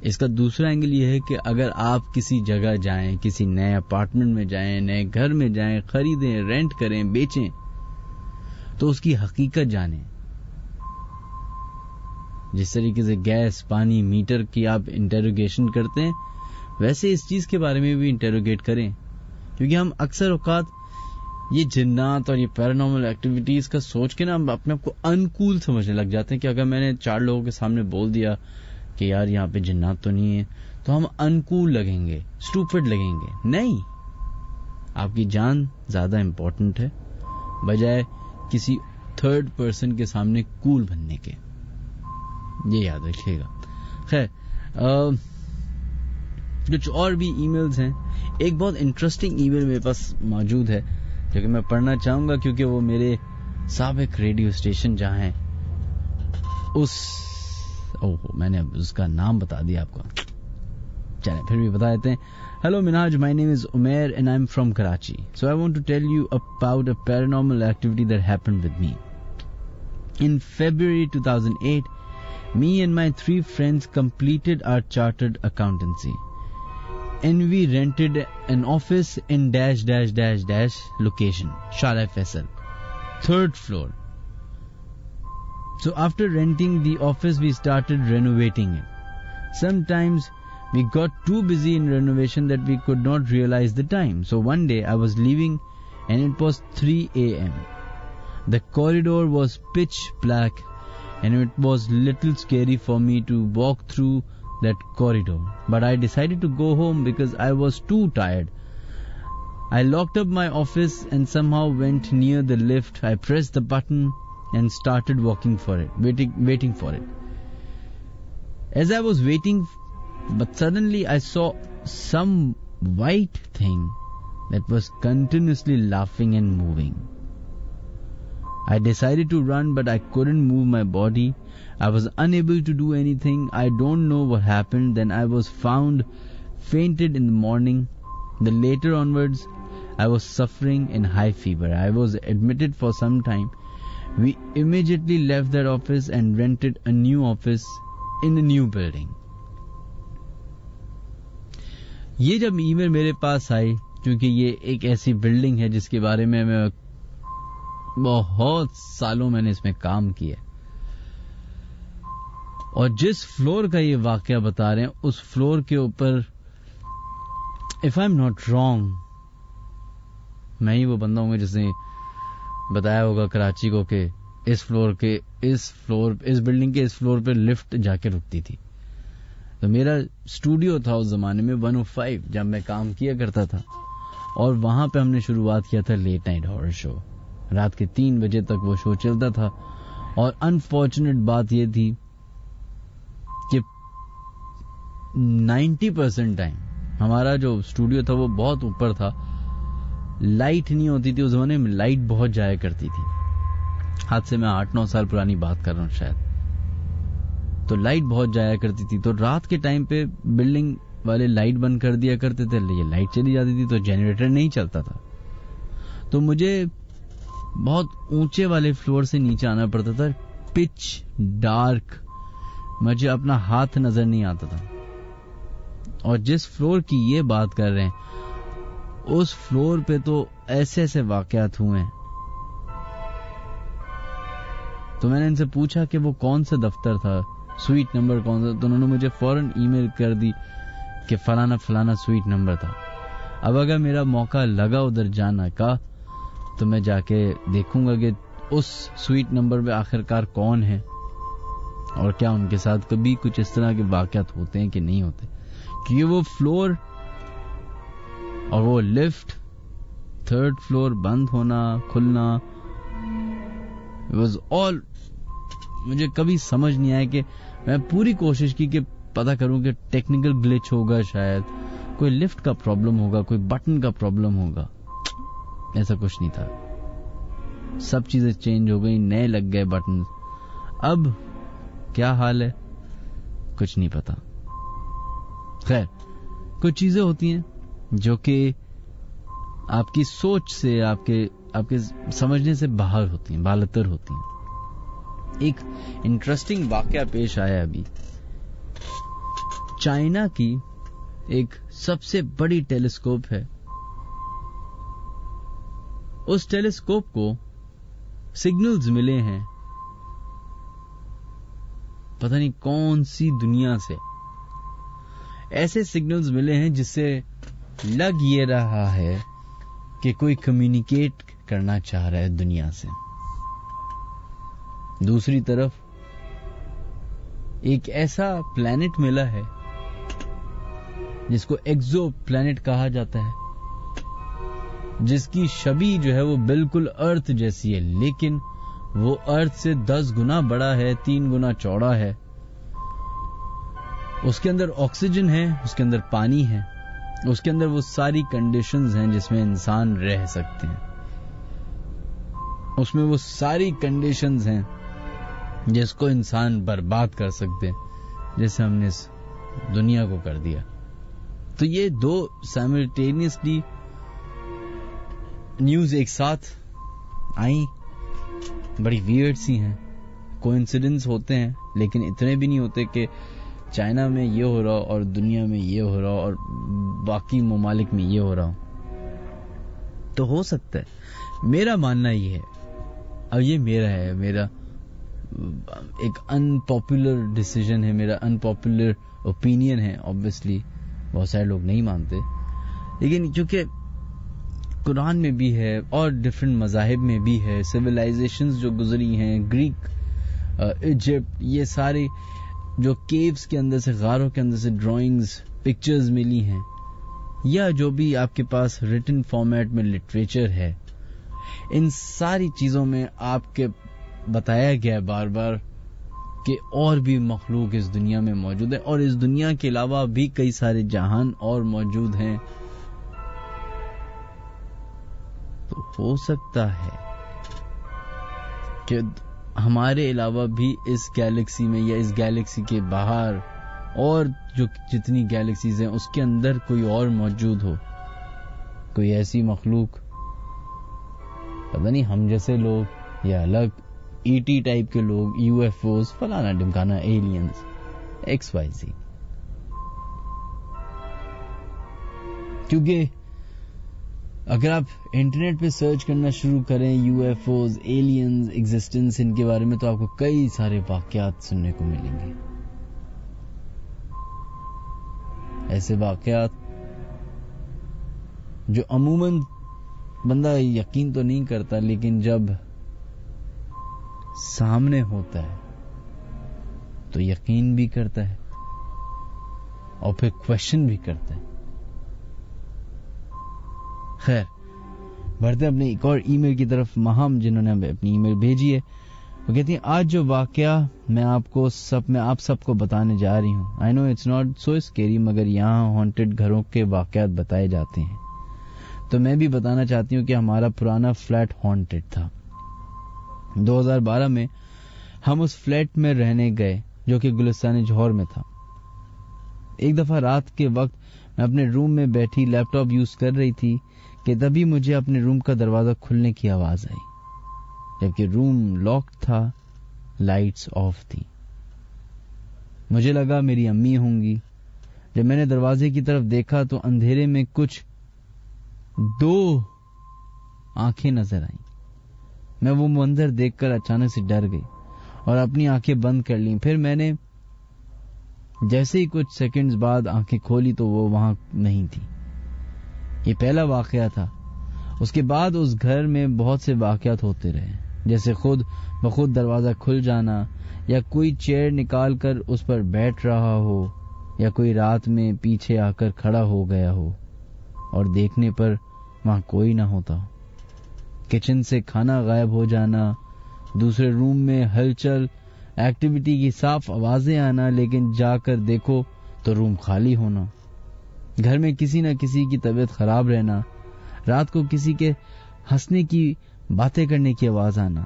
इसका दूसरा एंगल ये है कि अगर आप किसी जगह जाएं, किसी नए अपार्टमेंट में जाएं, नए घर में जाएं, खरीदें, रेंट करें, बेचें, तो उसकी हकीकत जानें. जिस तरीके से गैस, पानी, मीटर की आप इंटेरोगेशन करते हैं, वैसे इस चीज के बारे में भी इंटेरोगेट करें. क्योंकि हम अक्सर औकात ये जिन्नात और ये पैरानॉर्मल एक्टिविटीज का सोच के ना हम अपने आप को अनकूल समझने लग जाते हैं कि अगर मैंने 4 लोगों के सामने बोल दिया कि यार यहाँ पे जिन्नात तो नहीं है, तो हम अनकूल लगेंगे, स्टूपिड लगेंगे. नहीं, आपकी जान ज्यादा इंपॉर्टेंट है बजाय किसी थर्ड पर्सन के सामने कूल बनने के. ये याद रखिएगा. खैर, कुछ और भी ईमेल्स हैं. एक बहुत इंटरेस्टिंग ईमेल मेरे पास मौजूद है जो कि मैं पढ़ना चाहूंगा, क्योंकि वो मेरे साबिक रेडियो स्टेशन जहां है मैंने उसका नाम बता दिया आपको. चलें फिर भी बता देते हैं. Hello Minaj, my name is Umer and I am from Karachi. So I want to tell you about a paranormal activity that happened with me. In February 2008, me and my 3 friends completed our chartered accountancy, and we rented an office in ... location, Shala Faisal, 3rd floor. So after renting the office, we started renovating it. Sometimes we got too busy in renovation that we could not realize the time. So one day I was leaving and it was 3 a.m. The corridor was pitch black and it was little scary for me to walk through that corridor. But I decided to go home because I was too tired. I locked up my office and somehow went near the lift. I pressed the button and started walking for it, waiting for it. As I was waiting, but suddenly I saw some white thing that was continuously laughing and moving. I decided to run, but I couldn't move my body. I was unable to do anything. I don't know what happened. Then I was found fainted in the morning. Then later onwards, I was suffering in high fever. I was admitted for some time. We immediately left that office and rented a new office in a new building. ये जब ईमेल मेरे पास आई, क्योंकि ये एक ऐसी बिल्डिंग है जिसके बारे में मैं बहुत सालों मैंने इसमें काम किया, और जिस फ्लोर का ये वाकया बता रहे हैं उस फ्लोर के ऊपर, if I am not wrong, मैं ही वो बंदा हूँ जिसने बताया होगा कराची को कि इस बिल्डिंग के इस फ्लोर पे लिफ्ट जाके रुकती थी. तो मेरा स्टूडियो था उस जमाने में 105 जब मैं काम किया करता था, और वहां पे हमने शुरुआत किया था लेट नाइट हॉरर शो. रात के 3 बजे तक वो शो चलता था. और अनफॉर्चुनेट बात ये थी कि 90% टाइम हमारा जो स्टूडियो था वो बहुत ऊपर था. लाइट नहीं होती थी उस जमाने में, लाइट बहुत जाया करती थी. आज से मैं 8-9 साल पुरानी बात कर रहा हूँ शायद. तो लाइट बहुत जाया करती थी. तो रात के टाइम पे बिल्डिंग वाले लाइट बंद कर दिया करते थे. ये लाइट चली जाती थी तो जनरेटर नहीं चलता था. तो मुझे बहुत ऊंचे वाले फ्लोर से नीचे आना पड़ता था. पिच डार्क, मुझे अपना हाथ नजर नहीं आता था. और जिस फ्लोर की ये बात कर रहे हैं उस फ्लोर पे तो ऐसे ऐसे वाकयात हुए हैं. तो मैंने इनसे पूछा कि वो कौन सा दफ्तर था, स्वीट नंबर कौन सा. तो उन्होंने मुझे फौरन ईमेल कर दी कि फलाना फलाना स्वीट नंबर था. अब अगर मेरा मौका लगा उधर जाना का तो मैं जाके देखूंगा कि उस स्वीट नंबर पे आखिरकार कौन है और क्या उनके साथ कभी कुछ इस तरह के वाकयात होते हैं कि नहीं होते. क्योंकि वो फ्लोर और वो लिफ्ट, 3rd फ्लोर बंद होना खुलना, was all, मुझे कभी समझ नहीं आया. कि मैं पूरी कोशिश की कि पता करूं कि टेक्निकल ग्लिच होगा, शायद कोई लिफ्ट का प्रॉब्लम होगा, कोई बटन का प्रॉब्लम होगा. ऐसा कुछ नहीं था. सब चीजें चेंज हो गई, नए लग गए बटन. अब क्या हाल है कुछ नहीं पता. खैर, कुछ चीजें होती हैं जो कि आपकी सोच से, आपके समझने से बाहर होती हैं, बालतर होती हैं. एक इंटरेस्टिंग वाकया पेश आया अभी. चाइना की एक सबसे बड़ी टेलीस्कोप है. उस टेलीस्कोप को सिग्नल्स मिले हैं पता नहीं कौन सी दुनिया से. ऐसे सिग्नल्स मिले हैं जिससे लग ये रहा है कि कोई कम्युनिकेट करना चाह रहा है दुनिया से. दूसरी तरफ एक ऐसा प्लैनेट मिला है जिसको एक्सो प्लैनेट कहा जाता है, जिसकी छवि जो है वो बिल्कुल अर्थ जैसी है, लेकिन वो अर्थ से 10 गुना बड़ा है, 3 गुना चौड़ा है. उसके अंदर ऑक्सीजन है, उसके अंदर पानी है, उसके अंदर वो सारी कंडीशंस हैं जिसमें इंसान रह सकते हैं. उसमें वो सारी कंडीशंस हैं जिसको इंसान बर्बाद कर सकते हैं, जैसे हमने इस दुनिया को कर दिया. तो ये 2 साइमल्टेनियसली न्यूज एक साथ आई, बड़ी वियर्ड सी हैं. कोइंसिडेंस होते हैं लेकिन इतने भी नहीं होते कि चाइना में ये हो रहा और दुनिया में ये हो रहा और बाकी ममालिक में ये हो रहा. तो हो सकता है. मेरा मानना ये है, अब ये मेरा एक अनपॉपुलर डिसीजन है, मेरा अनपॉपुलर ओपिनियन है. ऑब्वियसली बहुत सारे लोग नहीं मानते, लेकिन क्योंकि कुरान में भी है और डिफरेंट मज़ाहिब में भी है, सिविलाइजेशंस जो गुजरी हैं, ग्रीक, इजिप्ट, ये सारे जो केव्स के अंदर से, गारों के अंदर से ड्राइंग्स, पिक्चर्स मिली हैं, या जो भी आपके पास रिटन फॉर्मेट में लिटरेचर है, इन सारी चीजों में आपके बताया गया है बार बार कि और भी मखलूक इस दुनिया में मौजूद है, और इस दुनिया के अलावा भी कई सारे जहान और मौजूद हैं। तो हो सकता है कि हमारे अलावा भी इस गैलेक्सी में या इस गैलेक्सी के बाहर और जो जितनी गैलेक्सीज हैं उसके अंदर कोई और मौजूद हो, कोई ऐसी मखलूक, पता नहीं हम जैसे लोग या अलग ईटी टाइप के लोग, यूएफओज, फलाना ढिमकाना, एलियंस, XYZ। क्योंकि अगर आप इंटरनेट पे सर्च करना शुरू करें यूएफओज, एलियंस, एग्जिस्टेंस, इनके बारे में, तो आपको कई सारे वाकयात सुनने को मिलेंगे। ऐसे वाकयात जो अमूमन बंदा यकीन तो नहीं करता, लेकिन जब सामने होता है तो यकीन भी करता है और फिर क्वेश्चन भी करता है। खैर, बढ़ते अपने एक और ईमेल की तरफ। महम, जिन्होंने अपनी ईमेल भेजी है, वो कहती है, आज जो वाकया मैं आप सबको बताने जा रही हूँ, I know it's not so scary, मगर यहाँ हॉन्टेड घरों के वाकयात बताए जाते हैं, तो मैं भी बताना चाहती हूँ कि हमारा पुराना फ्लैट हॉन्टेड था। 2012 में हम उस फ्लैट में रहने गए जो कि गुलिस्तान जौहर में था। एक दफा रात के वक्त मैं अपने रूम में बैठी लैपटॉप यूज कर रही थी कि तभी मुझे अपने रूम का दरवाजा खुलने की आवाज आई, जबकि रूम लॉक था, लाइट्स ऑफ थी। मुझे लगा मेरी अम्मी होंगी। जब मैंने दरवाजे की तरफ देखा तो अंधेरे में कुछ 2 आंखें नजर आईं। मैं वो मंजर देखकर अचानक से डर गई और अपनी आंखें बंद कर ली। फिर मैंने जैसे ही कुछ सेकंड्स बाद आंखें खोली तो वो वहां नहीं थी। ये पहला वाकया था। उसके बाद उस घर में बहुत से वाकयात होते रहे, जैसे खुद ब खुद दरवाजा खुल जाना, या कोई चेयर निकाल कर उस पर बैठ रहा हो, या कोई रात में पीछे आकर खड़ा हो गया हो और देखने पर वहां कोई ना होता हो। किचन से खाना गायब हो जाना, दूसरे रूम में हलचल, एक्टिविटी की साफ आवाजें आना, लेकिन जाकर देखो तो रूम खाली होना। घर में किसी न किसी की तबीयत खराब रहना, रात को किसी के हंसने की, बातें करने की आवाज आना।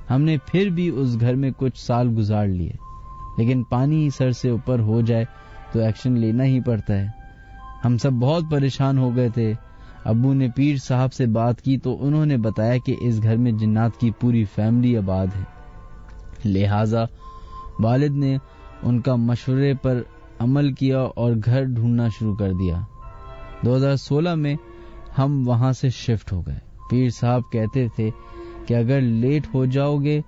हमने फिर भी उस घर में कुछ साल गुजार लिए, लेकिन पानी सर से ऊपर हो जाए तो एक्शन लेना ही पड़ता है। हम सब बहुत परेशान हो गए थे। अब्बू ने पीर साहब से बात की तो उन्होंने बताया कि इस घर में जिन्नात की पूरी फैमिली आबाद है, लिहाजा वालिद ने उनका मशवरे पर अमल किया और घर ढूंढना शुरू कर दिया। 2016 में हम वहां से शिफ्ट हो गए। पीर साहब कहते थे कि अगर लेट हो जाओगे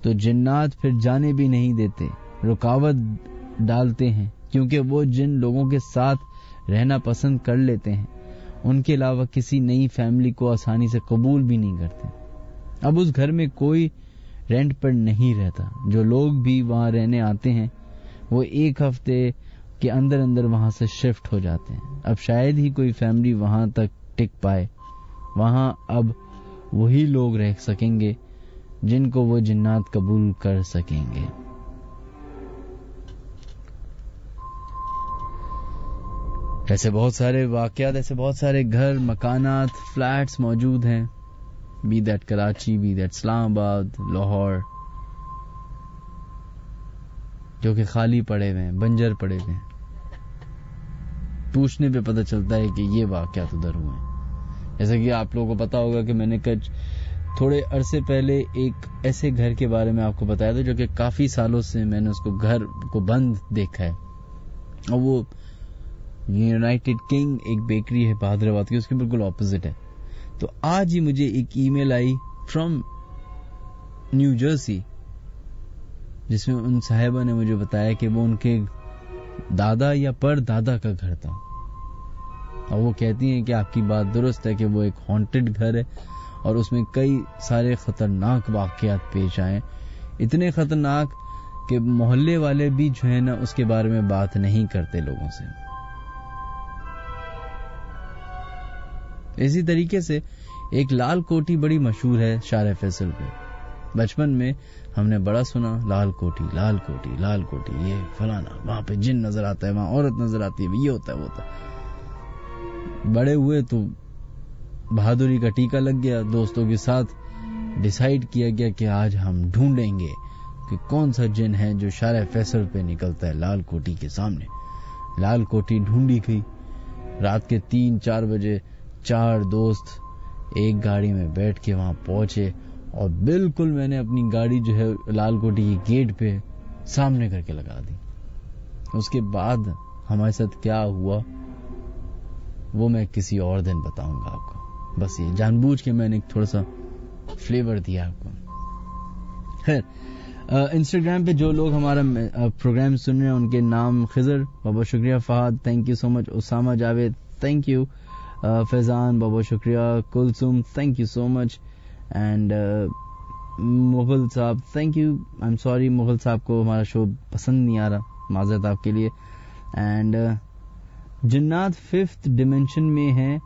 तो जिन्नात फिर जाने भी नहीं देते, रुकावट डालते हैं, क्योंकि वो जिन लोगों के साथ रहना पसंद कर लेते हैं उनके अलावा किसी नई फैमिली को आसानी से कबूल भी नहीं करते। अब उस घर में कोई रेंट पर नहीं रहता। जो लोग भी वहां रहने आते हैं वो 1 हफ्ते के अंदर अंदर वहां से शिफ्ट हो जाते हैं। अब शायद ही कोई फैमिली वहां तक टिक पाए। वहां अब वही लोग रह सकेंगे जिनको वो जिन्नात कबूल कर सकेंगे। ऐसे बहुत सारे वाकयात, ऐसे बहुत सारे घर, मकानात, फ्लैट्स मौजूद हैं, be that Karachi, be that Islamabad, Lahore, जो कि खाली पड़े हुए हैं, बंजर पड़े हुए हैं। पूछने पे पता चलता है कि ये वाकयात उधर हुए हैं। जैसे कि आप लोगों को पता होगा कि मैंने थोड़े अरसे पहले एक ऐसे घर के बारे में आपको बताया था जो कि काफी सालों से मैंने उसको घर को बंद देखा है, और वो यूनाइटेड किंग एक बेकरी है बहादुराबाद की, उसके बिल्कुल ऑपोजिट है। तो आज ही मुझे एक email I from new Jersey, जिसमें उन साहिबा ने मुझे बताया कि वो उनके दादा या परदादा का घर था। और वो कहती हैं कि आपकी बात दुरुस्त है कि वो एक हॉन्टेड घर है और उसमें कई सारे खतरनाक वाकयात पेश आए, इतने खतरनाक कि मोहल्ले वाले भी जो है ना उसके बारे में बात नहीं करते लोगों से। इसी तरीके से एक लाल कोठी बड़ी मशहूर है शाह फैसल पे। बचपन में हमने बड़ा सुना लाल कोठी लाल कोठी लाल कोठी, ये फलाना, वहां पे जिन नजर आता है, वहां औरत नजर आती है, ये होता है वो होता है। बड़े हुए तो बहादुरी का टीका लग गया, दोस्तों के साथ डिसाइड किया गया कि आज हम ढूंढेंगे कि कौन सा जिन है जो शाह फैसल पे निकलता है लाल कोठी के सामने। लाल कोठी ढूंढी गई। रात के 3-4 बजे 4 दोस्त एक गाड़ी में बैठ के वहां पहुंचे और बिल्कुल मैंने अपनी गाड़ी जो है लाल कोठी के गेट पे सामने करके लगा दी। उसके बाद हमारे साथ क्या हुआ वो मैं किसी और दिन बताऊंगा आपको। बस ये जानबूझ के मैंने थोड़ा सा फ्लेवर दिया आपको। खैर, इंस्टाग्राम पे जो लोग हमारा प्रोग्राम सुन रहे हैं उनके नाम खिजर, बहुत शुक्रिया। Fahad, thank you so much. Usama Javed, thank you. Faizan, बहुत शुक्रिया। Kulsum, thank you so much. And Mughal sahab, thank you. I am sorry Mughal sahab को हमारा शो पसंद नहीं आ रहा, माजरत आपके लिए। एंड जन्नत 5th डिमेंशन में है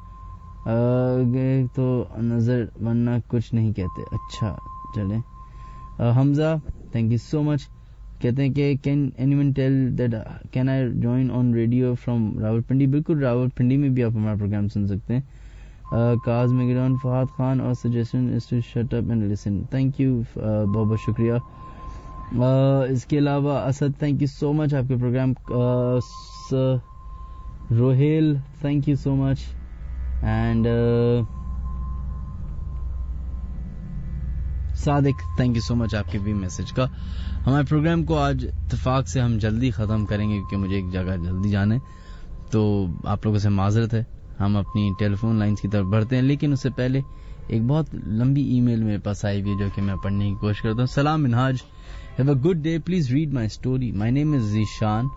तो नजर वरना कुछ नहीं कहते। अच्छा चले। Hamza, thank you so much. कहते हैं कि can anyone tell that can I join on radio from Rawalpindi. बिल्कुल, रावलपिंडी में भी आप हमारा प्रोग्राम सुन सकते हैं। काज मेगरान, फहद खान और suggestion is to shut up and listen. Thank you, बहुत बहुत शुक्रिया। इसके अलावा Asad, thank you so much आपके program. Rohail, thank you so much. And Sadiq, thank you so much आपके भी मैसेज का। हमारे प्रोग्राम को आज इत्तेफाक से हम जल्दी खत्म करेंगे क्योंकि मुझे एक जगह जल्दी जाना है, तो आप लोगों से माजरत है। हम अपनी टेलीफोन लाइंस की तरफ बढ़ते हैं, लेकिन उससे पहले एक बहुत लंबी ईमेल मेरे पास आई हुई है जो कि मैं पढ़ने की कोशिश करता हूँ। सलाम Minhaj, have a good day, please read my story. My name is Zeeshan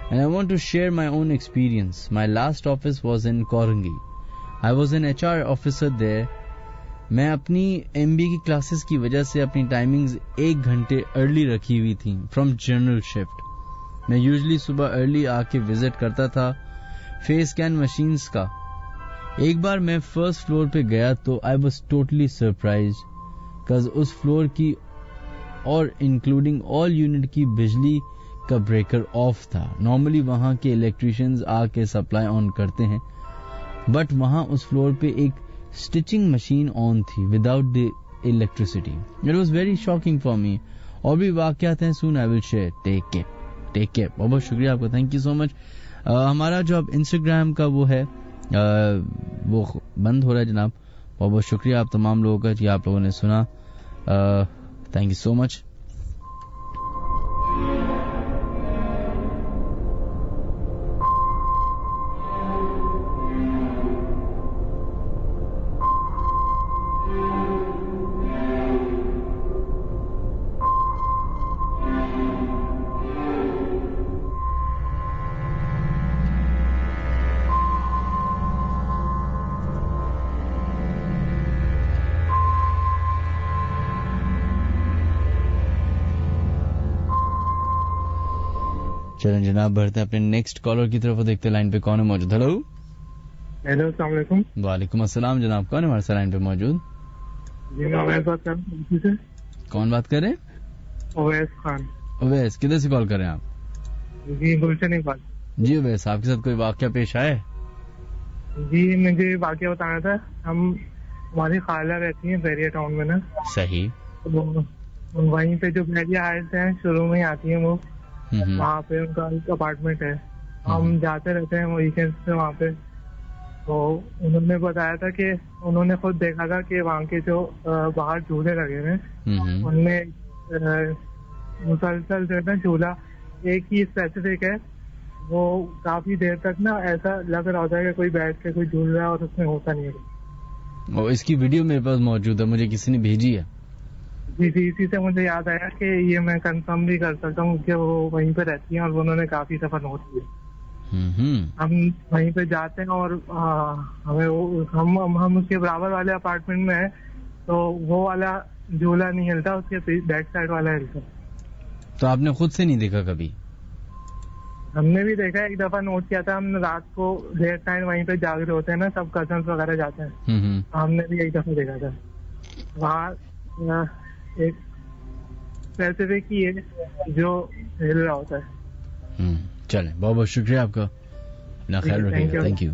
and I want to share my own experience. My last office was in Korangi. I was an HR officer there. मैं अपनी MBA की क्लासेस की वजह से अपनी टाइमिंग्स 1 घंटे अर्ली रखी हुई थी फ्रॉम जनरल शिफ्ट। मैं यूजुअली सुबह अर्ली आके विजिट करता था फेस स्कैन मशीन्स का। एक बार मैं फर्स्ट फ्लोर पे गया तो I was totally surprise because उस फ्लोर की और इंक्लूडिंग ऑल यूनिट की बिजली का ब्रेकर ऑफ था। नॉर्मली वहां के इलेक्ट्रिशियंस आके सप्लाई ऑन करते हैं, बट वहां उस फ्लोर पे एक स्टिचिंग मशीन ऑन थी without the electricity. It was very shocking for me. और भी वाकयात हैं, soon I will share. Take care. बहुत शुक्रिया आपका, थैंक यू सो मच। हमारा जो अब इंस्टाग्राम का वो है वो बंद हो रहा है जनाब। बहुत शुक्रिया आप तमाम लोगों का कि आप लोगों ने सुना। Thank you so much. चलें जनाब, बढ़ते हैं अपने नेक्स्ट कॉलर की तरफ। देखते हैं लाइन पे कौन है मौजूद। हेलो अस्सलाम वालेकुम। वालेकुम अस्सलाम जनाब, कौन है हमारे लाइन पे मौजूद? जी मैं अवैस बात कर रहा हूँ। कौन बात कर रहे हैं? अवैस खान। अवैस, किधर से कॉल कर रहे हैं आप? जी गुलशन इकबाल। जी अवैस, आपके साथ कोई वाकया पेश आए? जी मुझे वाकया बताना था। हमारी खाला रहती है बैरिया टाउन में ना। सही। तो वहीं पे जो बैरिया हाइट्स हैं शुरू में ही आती है वो, वहाँ पे उनका एक अपार्टमेंट है। हम जाते रहते हैं वीकेंड पे वहाँ पे। तो उन्होंने बताया था कि उन्होंने खुद देखा था कि वहाँ के जो बाहर झूले लगे हैं उनमें मुसलसल जो है ना झूला एक ही स्पेसिफिक है, वो काफी देर तक ना ऐसा लग रहा होता है कि कोई बैठ के कोई झूल रहा है और उसमें होता नहीं है। और इसकी वीडियो मेरे पास मौजूद है, मुझे किसी ने भेजी है। जी इसी से मुझे याद आया कि ये मैं कंफर्म भी कर सकता हूँ कि वो वहीं पे रहती हैं और उन्होंने काफी दफा नोट किया। हम वहीं पे जाते हैं और हमें हम उसके बराबर वाले अपार्टमेंट में है, तो वो वाला झूला नहीं हिलता, उसके बैक साइड वाला हिलता। तो आपने खुद से नहीं देखा कभी? हमने भी देखा, एक दफा नोट किया था, हम रात को देर टाइम वहीं पे जाग रहे होते हैं ना, सब कजन्स वगैरह जाते हैं, हमने भी एक दफा देखा था। वहाँ एक स्पेसिफिक ही है जो हिल रहा होता है। चले, बहुत बहुत शुक्रिया आपका, अपना ख्याल रखिएगा। Thank you.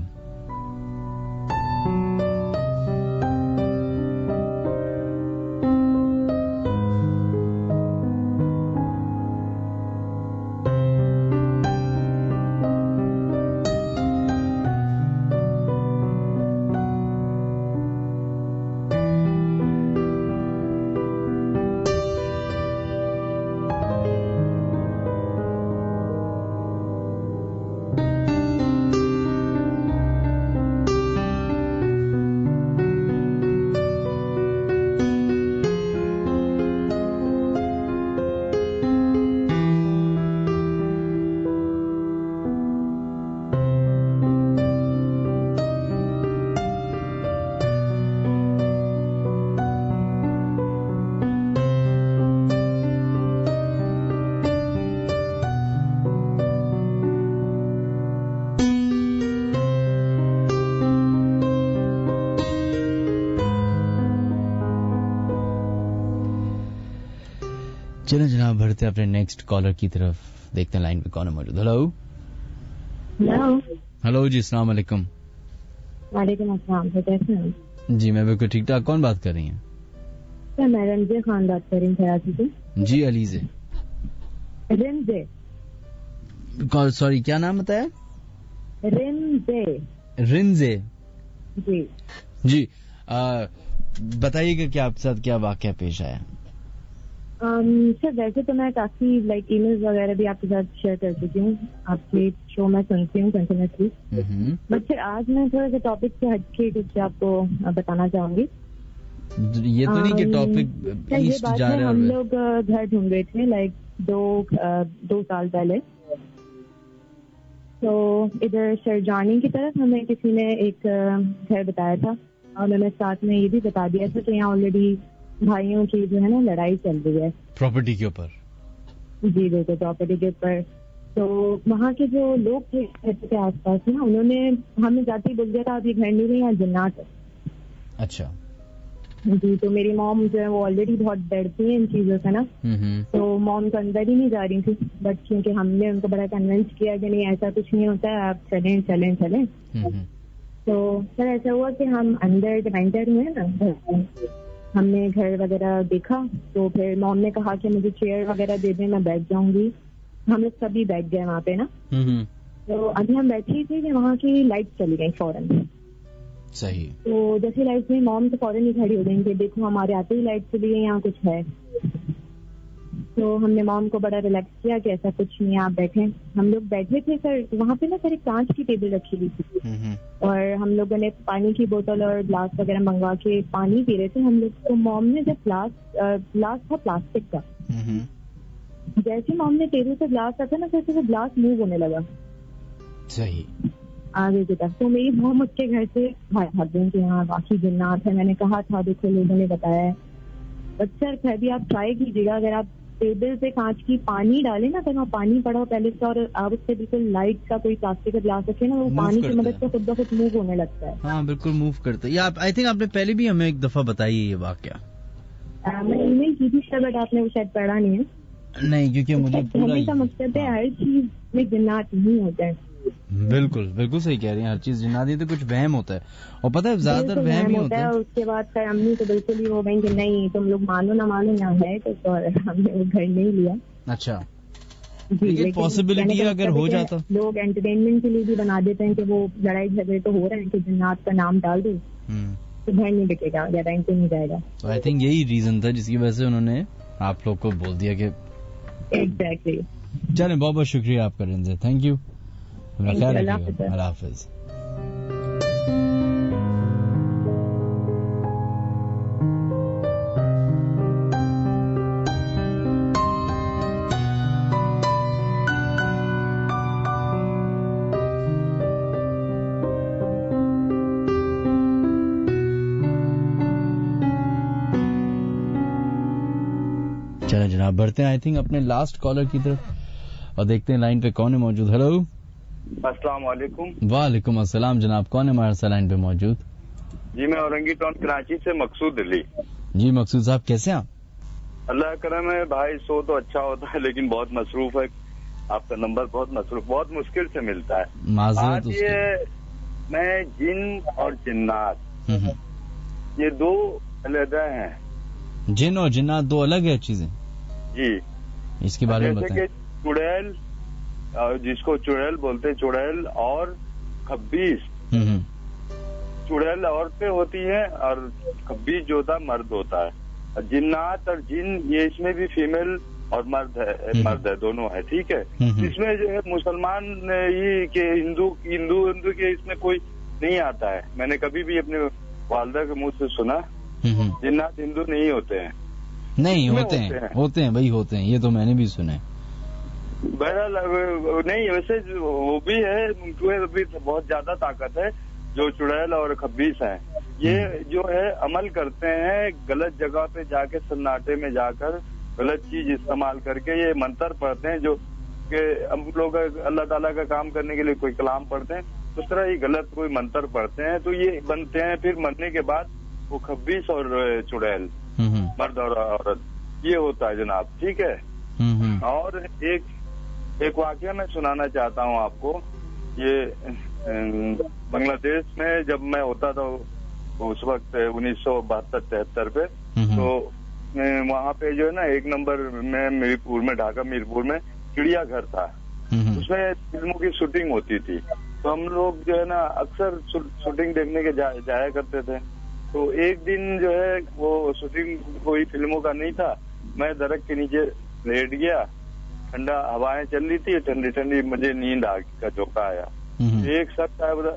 चलो जनाब, बढ़ते अपने नेक्स्ट कॉलर की तरफ, देखते हैं लाइन पे कौन है मौजूद। हेलो हेलो जी, अस्सलाम वालेकुम। वालेकुम अस्सलाम, कैसे हैं? जी मैं बिल्कुल ठीक ठाक। कौन बात कर रही हैं? सर मैं रमजे खान बात कर रही हूँ कराची से। जी अलीजे। रिमजे। सॉरी, क्या नाम बताया? रिमजे। रिंजे। जी जी, बताइएगा कि आपके साथ क्या वाकया पेश आया? सर वैसे तो मैं काफी ईमेल्स वगैरह भी आपके साथ शेयर कर चुकी हूँ, आपके शो में सुनती हूँ कंटिन्यूसली, बट फिर आज मैं थोड़ा सा टॉपिक से हटके कुछ आपको बताना चाहूंगी। ये तो नहीं कि टॉपिक ईस्ट जा रहा है। हम लोग घर ढूंढ रहे थे दो साल पहले, तो इधर सरजानी की तरफ हमें किसी ने एक घर बताया था, और उन्होंने साथ में ये भी बता दिया था कि यहाँ ऑलरेडी भाइयों की जो है ना लड़ाई चल रही है प्रॉपर्टी के ऊपर। जी बिल्कुल, प्रॉपर्टी के ऊपर। तो वहाँ के जो लोग थे घर के आसपास ना, उन्होंने हमें जाते ही बोल दिया था आप ये घर नहीं रहे, यहाँ जिन्नात है। अच्छा जी, तो मेरी मॉम जो है वो ऑलरेडी बहुत डरती है इन चीजों से ना, तो मॉम तो अंदर ही नहीं जा रही थी, बट क्योंकि हमने उनको बड़ा कन्विंस किया कि नहीं ऐसा कुछ नहीं होता है, आप चलें चलें चलें। तो सर ऐसा हुआ कि हम अंदर जब एंटर हुए ना, हमने घर वगैरह देखा, तो फिर मॉम ने कहा कि मुझे चेयर वगैरह दे दें, मैं बैठ जाऊंगी। हम लोग सभी बैठ गए वहाँ पे ना। तो अभी हम बैठी थी कि वहाँ की लाइट चली गई फौरन। सही। तो जैसे लाइट में मॉम तो फौरन ही खड़ी हो गई कि देखो हमारे आते ही लाइट चली गई, यहाँ कुछ है। तो हमने मॉम को बड़ा रिलैक्स किया कि ऐसा कुछ नहीं, आप बैठे। हम लोग बैठे थे सर, वहाँ पे ना सर एक कांच की टेबल रखी हुई थी, और हम लोगों ने पानी की बोतल और ग्लास वगैरह मंगवा के पानी पी रहे थे हम लोग। तो मॉम ने जब ग्लास था प्लास्टिक का, जैसे मॉम ने टेबल पे ग्लास रखा ना, जैसे वो ग्लास मूव होने लगा सही आगे की तरफ। तो मेरी मॉम उसके घर से भाग गई कि यहाँ बाकी जिन्नात है। मैंने कहा था देखो लोगों ने बताया है, बट सर फिर भी आप ट्राई कीजिएगा, अगर आप टेबल पे कांच की पानी डाले ना, तो वहाँ पानी पड़ा हो पहले से, और आप उससे बिल्कुल लाइट का कोई प्लास्टिक का ग्लास रखे ना, वो पानी की मदद से खुद ब खुद मूव होने लगता है। हाँ बिल्कुल मूव करता है। आप आई थिंक आपने पहले भी हमें एक दफा बताई है ये वाकया। मैंने ईमेल की थी सर, बट आपने वो शायद पढ़ा नहीं है। नहीं, क्योंकि मुझे कहने का मकसद है हर चीज में जिन्नात नहीं होता है। बिल्कुल बिल्कुल सही कह रही हैं, हर चीज जिन्नात नहीं तो कुछ वहम होता है, और पता है ज्यादातर वहम ही होता है। उसके बाद सर अम्मी तो बिल्कुल ही हो गई कि नहीं तुम लोग मानो ना मानो यहाँ है तो, और हमने वो घर नहीं लिया। अच्छा, लेकिन पॉसिबिलिटी अगर हो जाता, लोग एंटरटेनमेंट के लिए भी बना देते हैं कि वो लड़ाई झगड़े तो हो रहे हैं कि जिन्नात का नाम डाल दो तो घर नहीं बिकेगा या रेंट नहीं जाएगा। तो आई थिंक यही रीजन था जिसकी वजह से उन्होंने आप लोग को बोल दिया कि एग्जैक्टली। चलें, बहुत बहुत शुक्रिया आपका रिंजे, थैंक यू। अल्लाह हाफिज। जनाब बढ़ते हैं आई थिंक अपने लास्ट कॉलर की तरफ और देखते हैं लाइन पे कौन है मौजूद। हेलो, अस्सलाम वालेकुम। वालेकुम अस्सलाम जनाब, कौन है हमारे साथ लाइन पे मौजूद? जी मैं औरंगी टाउन कराची से मकसूद अली। जी मकसूद साहब, कैसे हैं आप? अल्लाह करम है भाई, सो तो अच्छा होता है लेकिन बहुत मसरूफ है। आपका नंबर बहुत मसरूफ, बहुत मुश्किल से मिलता है। आज ये मैं जिन और जिन्नात ये दो अलग हैं। जिन और जिन्नात दो अलग है चीजें जी, इसके बारे में बताएं। चुड़ैल, जिसको चुड़ैल बोलते हैं, चुड़ैल और खब्बीस। चुड़ैल औरतें होती हैं और खब्बीस जो होता है मर्द होता है। जिन्नात और जिन ये इसमें भी फीमेल और मर्द है दोनों है, ठीक है। इसमें जो है मुसलमान ही के हिंदू के इसमें कोई नहीं आता है। मैंने कभी भी अपने वालदा के मुंह से सुना जिन्नात हिंदू नहीं होते हैं। नहीं होते हैं भाई, होते हैं, ये तो मैंने भी सुना है। बहरहाल नहीं, वैसे वो भी है, उनके भी बहुत ज्यादा ताकत है जो चुड़ैल और खब्बीस हैं। ये जो है अमल करते हैं गलत जगह पे जाके, सन्नाटे में जाकर गलत चीज इस्तेमाल करके ये मंत्र पढ़ते हैं। जो कि हम लोग अल्लाह ताला का काम करने के लिए कोई कलाम पढ़ते हैं, उस तरह ही गलत कोई मंत्र पढ़ते हैं तो ये बनते हैं। फिर मरने के बाद वो खब्बीस और चुड़ैल, मर्द और औरत, ये होता है जनाब, ठीक है। और एक वाकया मैं सुनाना चाहता हूँ आपको। ये बांग्लादेश में जब मैं होता था उस वक्त 1972-73 पे, तो वहाँ पे जो है ना 1 नंबर में मीरपुर में, ढाका मीरपुर में चिड़ियाघर था। उसमें फिल्मों की शूटिंग होती थी, तो हम लोग जो है ना अक्सर शूटिंग देखने के जाया करते थे। तो एक दिन जो है वो शूटिंग कोई फिल्मों का नहीं था, मैं दरख्त के नीचे लेट गया, ठंडा हवाएं चल रही थी, ठंडी ठंडी, मुझे नींद का झोंका आया। एक शख्स आया,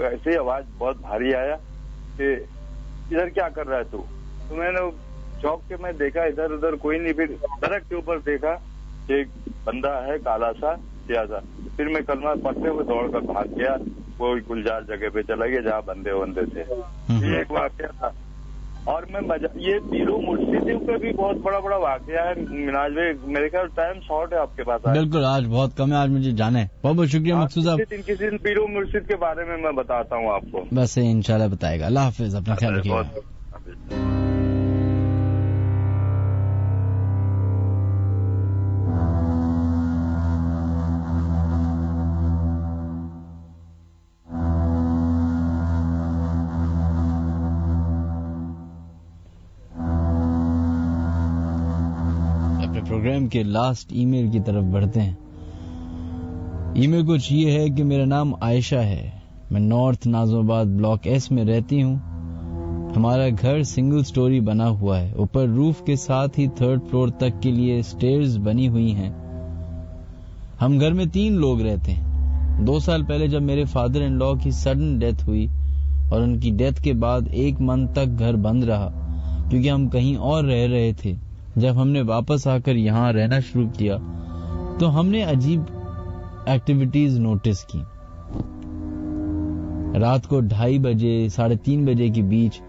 ऐसे ही आवाज बहुत भारी आया कि इधर क्या कर रहा है तू? तो मैंने चौक के मैं देखा, इधर उधर कोई नहीं, फिर दरख्त के ऊपर देखा एक बंदा है काला सा सियासा। फिर मैं कलमा पढ़ते हुए दौड़ कर भाग गया, कोई गुलजार जगह पे चला गया जहाँ बंदे थे। ये एक वाकया था। और मैं ये पीरो मुर्शिदी पे भी बहुत बड़ा वाकया है मिनाज भाई। मेरे ख्याल टाइम शॉर्ट है आपके पास। बिल्कुल, आज बहुत कम है, आज मुझे जाना है। बहुत बहुत शुक्रिया मकसूद साहब। किसी दिन पीरो मुर्शिद के बारे में मैं बताता हूँ आपको। बस इंशाल्लाह बताएगा। अल्लाह हाफिज, अपना ख्याल रखिएगा। प्रोग्राम के लास्ट ईमेल की तरफ बढ़ते हैं। ईमेल कुछ ये है कि मेरा नाम आयशा है, मैं नॉर्थ नाज़िमाबाद ब्लॉक एस में रहती हूँ। हमारा घर सिंगल स्टोरी बना हुआ है, ऊपर रूफ के साथ ही 3rd फ्लोर तक के लिए स्टेयर्स बनी हुई हैं। हम घर में 3 लोग रहते हैं। 2 साल पहले जब मेरे फादर इन लॉ की सडन डेथ हुई और उनकी डेथ के बाद 1 मंथ तक घर बंद रहा क्योंकि हम कहीं और रह रहे थे। जब हमने वापस आकर यहाँ रहना शुरू किया तो हमने अजीब एक्टिविटीज नोटिस की। रात को 2:30 बजे 3:30 बजे के बीच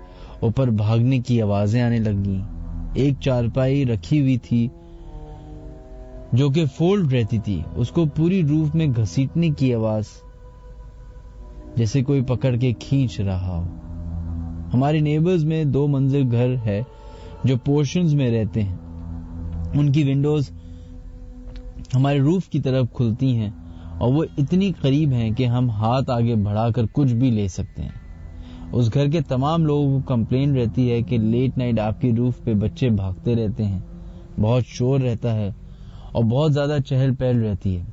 ऊपर भागने की आवाजें आने लगी। एक चारपाई रखी हुई थी जो कि फोल्ड रहती थी, उसको पूरी रूफ में घसीटने की आवाज, जैसे कोई पकड़ के खींच रहा हो। हमारे नेबर्स में 2 मंजिल घर है जो पोर्शंस में रहते हैं। उनकी विंडोज हमारे रूफ की तरफ खुलती हैं और वो इतनी करीब हैं कि हम हाथ आगे बढ़ाकर कुछ भी ले सकते हैं। उस घर के तमाम लोगों को कंप्लेन रहती है कि लेट नाइट आपकी रूफ पे बच्चे भागते रहते हैं, बहुत शोर रहता है और बहुत ज्यादा चहल पहल रहती है।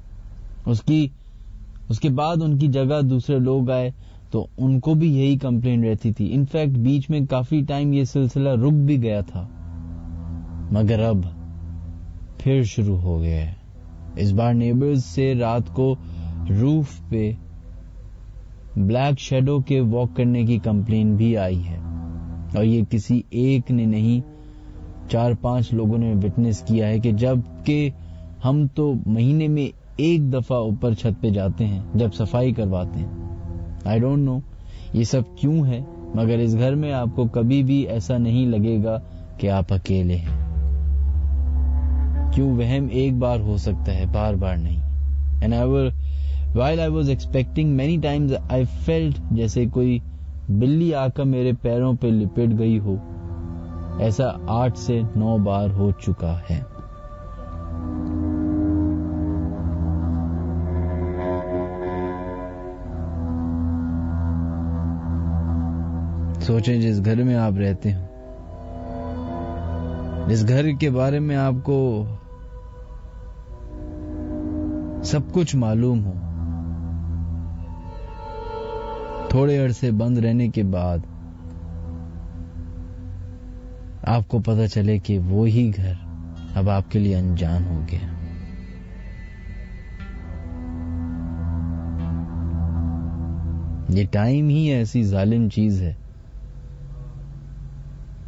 उसके बाद उनकी जगह दूसरे लोग आए तो उनको भी यही कंप्लेन रहती थी। इनफैक्ट बीच में काफी टाइम ये सिलसिला रुक भी गया था, मगर अब फिर शुरू हो गया है। इस बार नेबर्स से रात को रूफ पे ब्लैक शेडो के वॉक करने की कंप्लेन भी आई है और ये किसी एक ने नहीं, 4-5 लोगों ने विटनेस किया है कि जबकि हम तो महीने में 1 दफा ऊपर छत पे जाते हैं जब सफाई करवाते हैं। आई डोंट नो ये सब क्यों है, मगर इस घर में आपको कभी भी ऐसा नहीं लगेगा कि आप अकेले हैं। क्यों वहम एक बार हो सकता है, बार बार नहीं। And while I was expecting many times I felt जैसे कोई बिल्ली आकर मेरे पैरों पे लिपट गई हो। ऐसा 8 से 9 बार हो चुका है। सोचें, जिस घर में आप रहते हो, जिस घर के बारे में आपको सब कुछ मालूम हो, थोड़े अरसे बंद रहने के बाद आपको पता चले कि वो ही घर अब आपके लिए अनजान हो गया। ये टाइम ही ऐसी जालिम चीज है।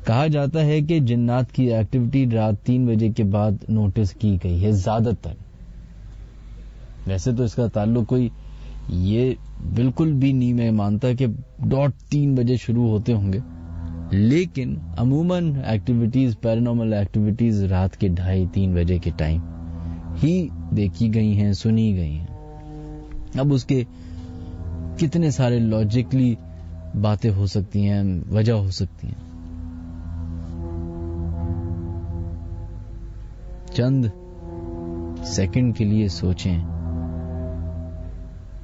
कहा जाता है कि जिन्नात की एक्टिविटी रात 3 बजे के बाद नोटिस की गई है ज्यादातर। वैसे तो इसका ताल्लुक कोई ये बिल्कुल भी नहीं मैं मानता कि डॉट 3 बजे शुरू होते होंगे, लेकिन अमूमन एक्टिविटीज, पैरानॉर्मल एक्टिविटीज रात के 2:30-3 बजे के टाइम ही देखी गई हैं, सुनी गई हैं। अब उसके कितने सारे लॉजिकली बातें हो सकती हैं, वजह हो सकती हैं। चंद सेकंड के लिए सोचें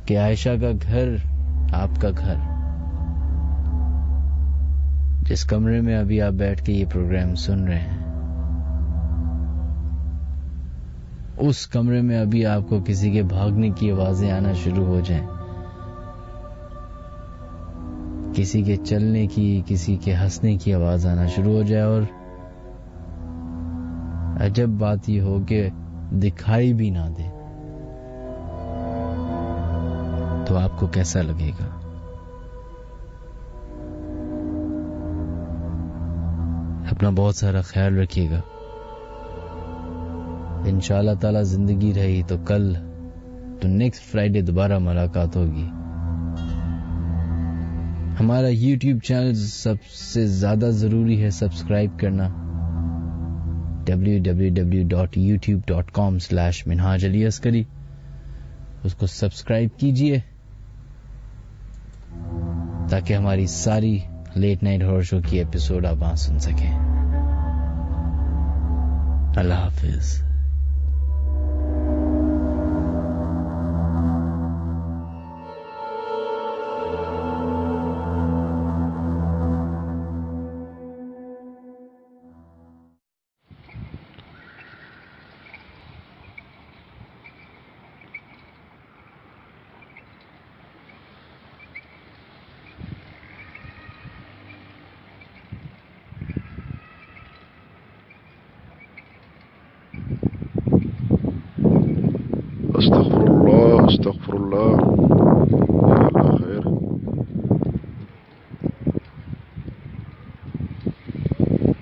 कि आयशा का घर, आपका घर, जिस कमरे में अभी आप बैठ के ये प्रोग्राम सुन रहे हैं, उस कमरे में अभी आपको किसी के भागने की आवाजें आना शुरू हो जाएं, किसी के चलने की, किसी के हंसने की आवाज आना शुरू हो जाए, और अजब बात यह हो कि दिखाई भी ना दे, तो आपको कैसा लगेगा? अपना बहुत सारा ख्याल रखिएगा। इंशाअल्लाह ताला जिंदगी रही तो कल, तो नेक्स्ट फ्राइडे दोबारा मुलाकात होगी। हमारा YouTube चैनल सबसे ज्यादा जरूरी है सब्सक्राइब करना। www.youtube.com/minhaj-ali-askari, उसको सब्सक्राइब कीजिए ताकि हमारी सारी लेट नाइट हॉरर शो की एपिसोड आप वहां सुन सकें। अल्लाह हाफिज। अस्तगफिरुल्लाह खैर।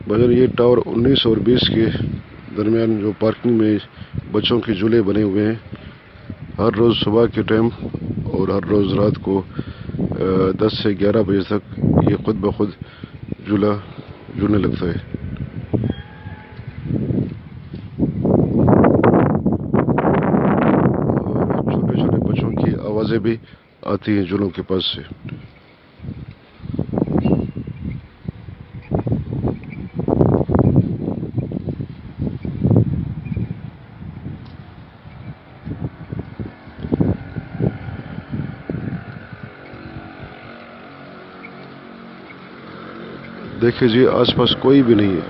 मगर ये टावर 19 और 20 के दरमियान जो पार्किंग में बच्चों के झूले बने हुए हैं, हर रोज़ सुबह के टाइम और हर रोज़ रात को 10 से 11 बजे तक ये खुद ब खुद झूला झूलने लगता है। छोटे छोटे बच्चों की आवाज़ें भी आती हैं झूलों के पास से। देखिए जी, आसपास कोई भी नहीं है।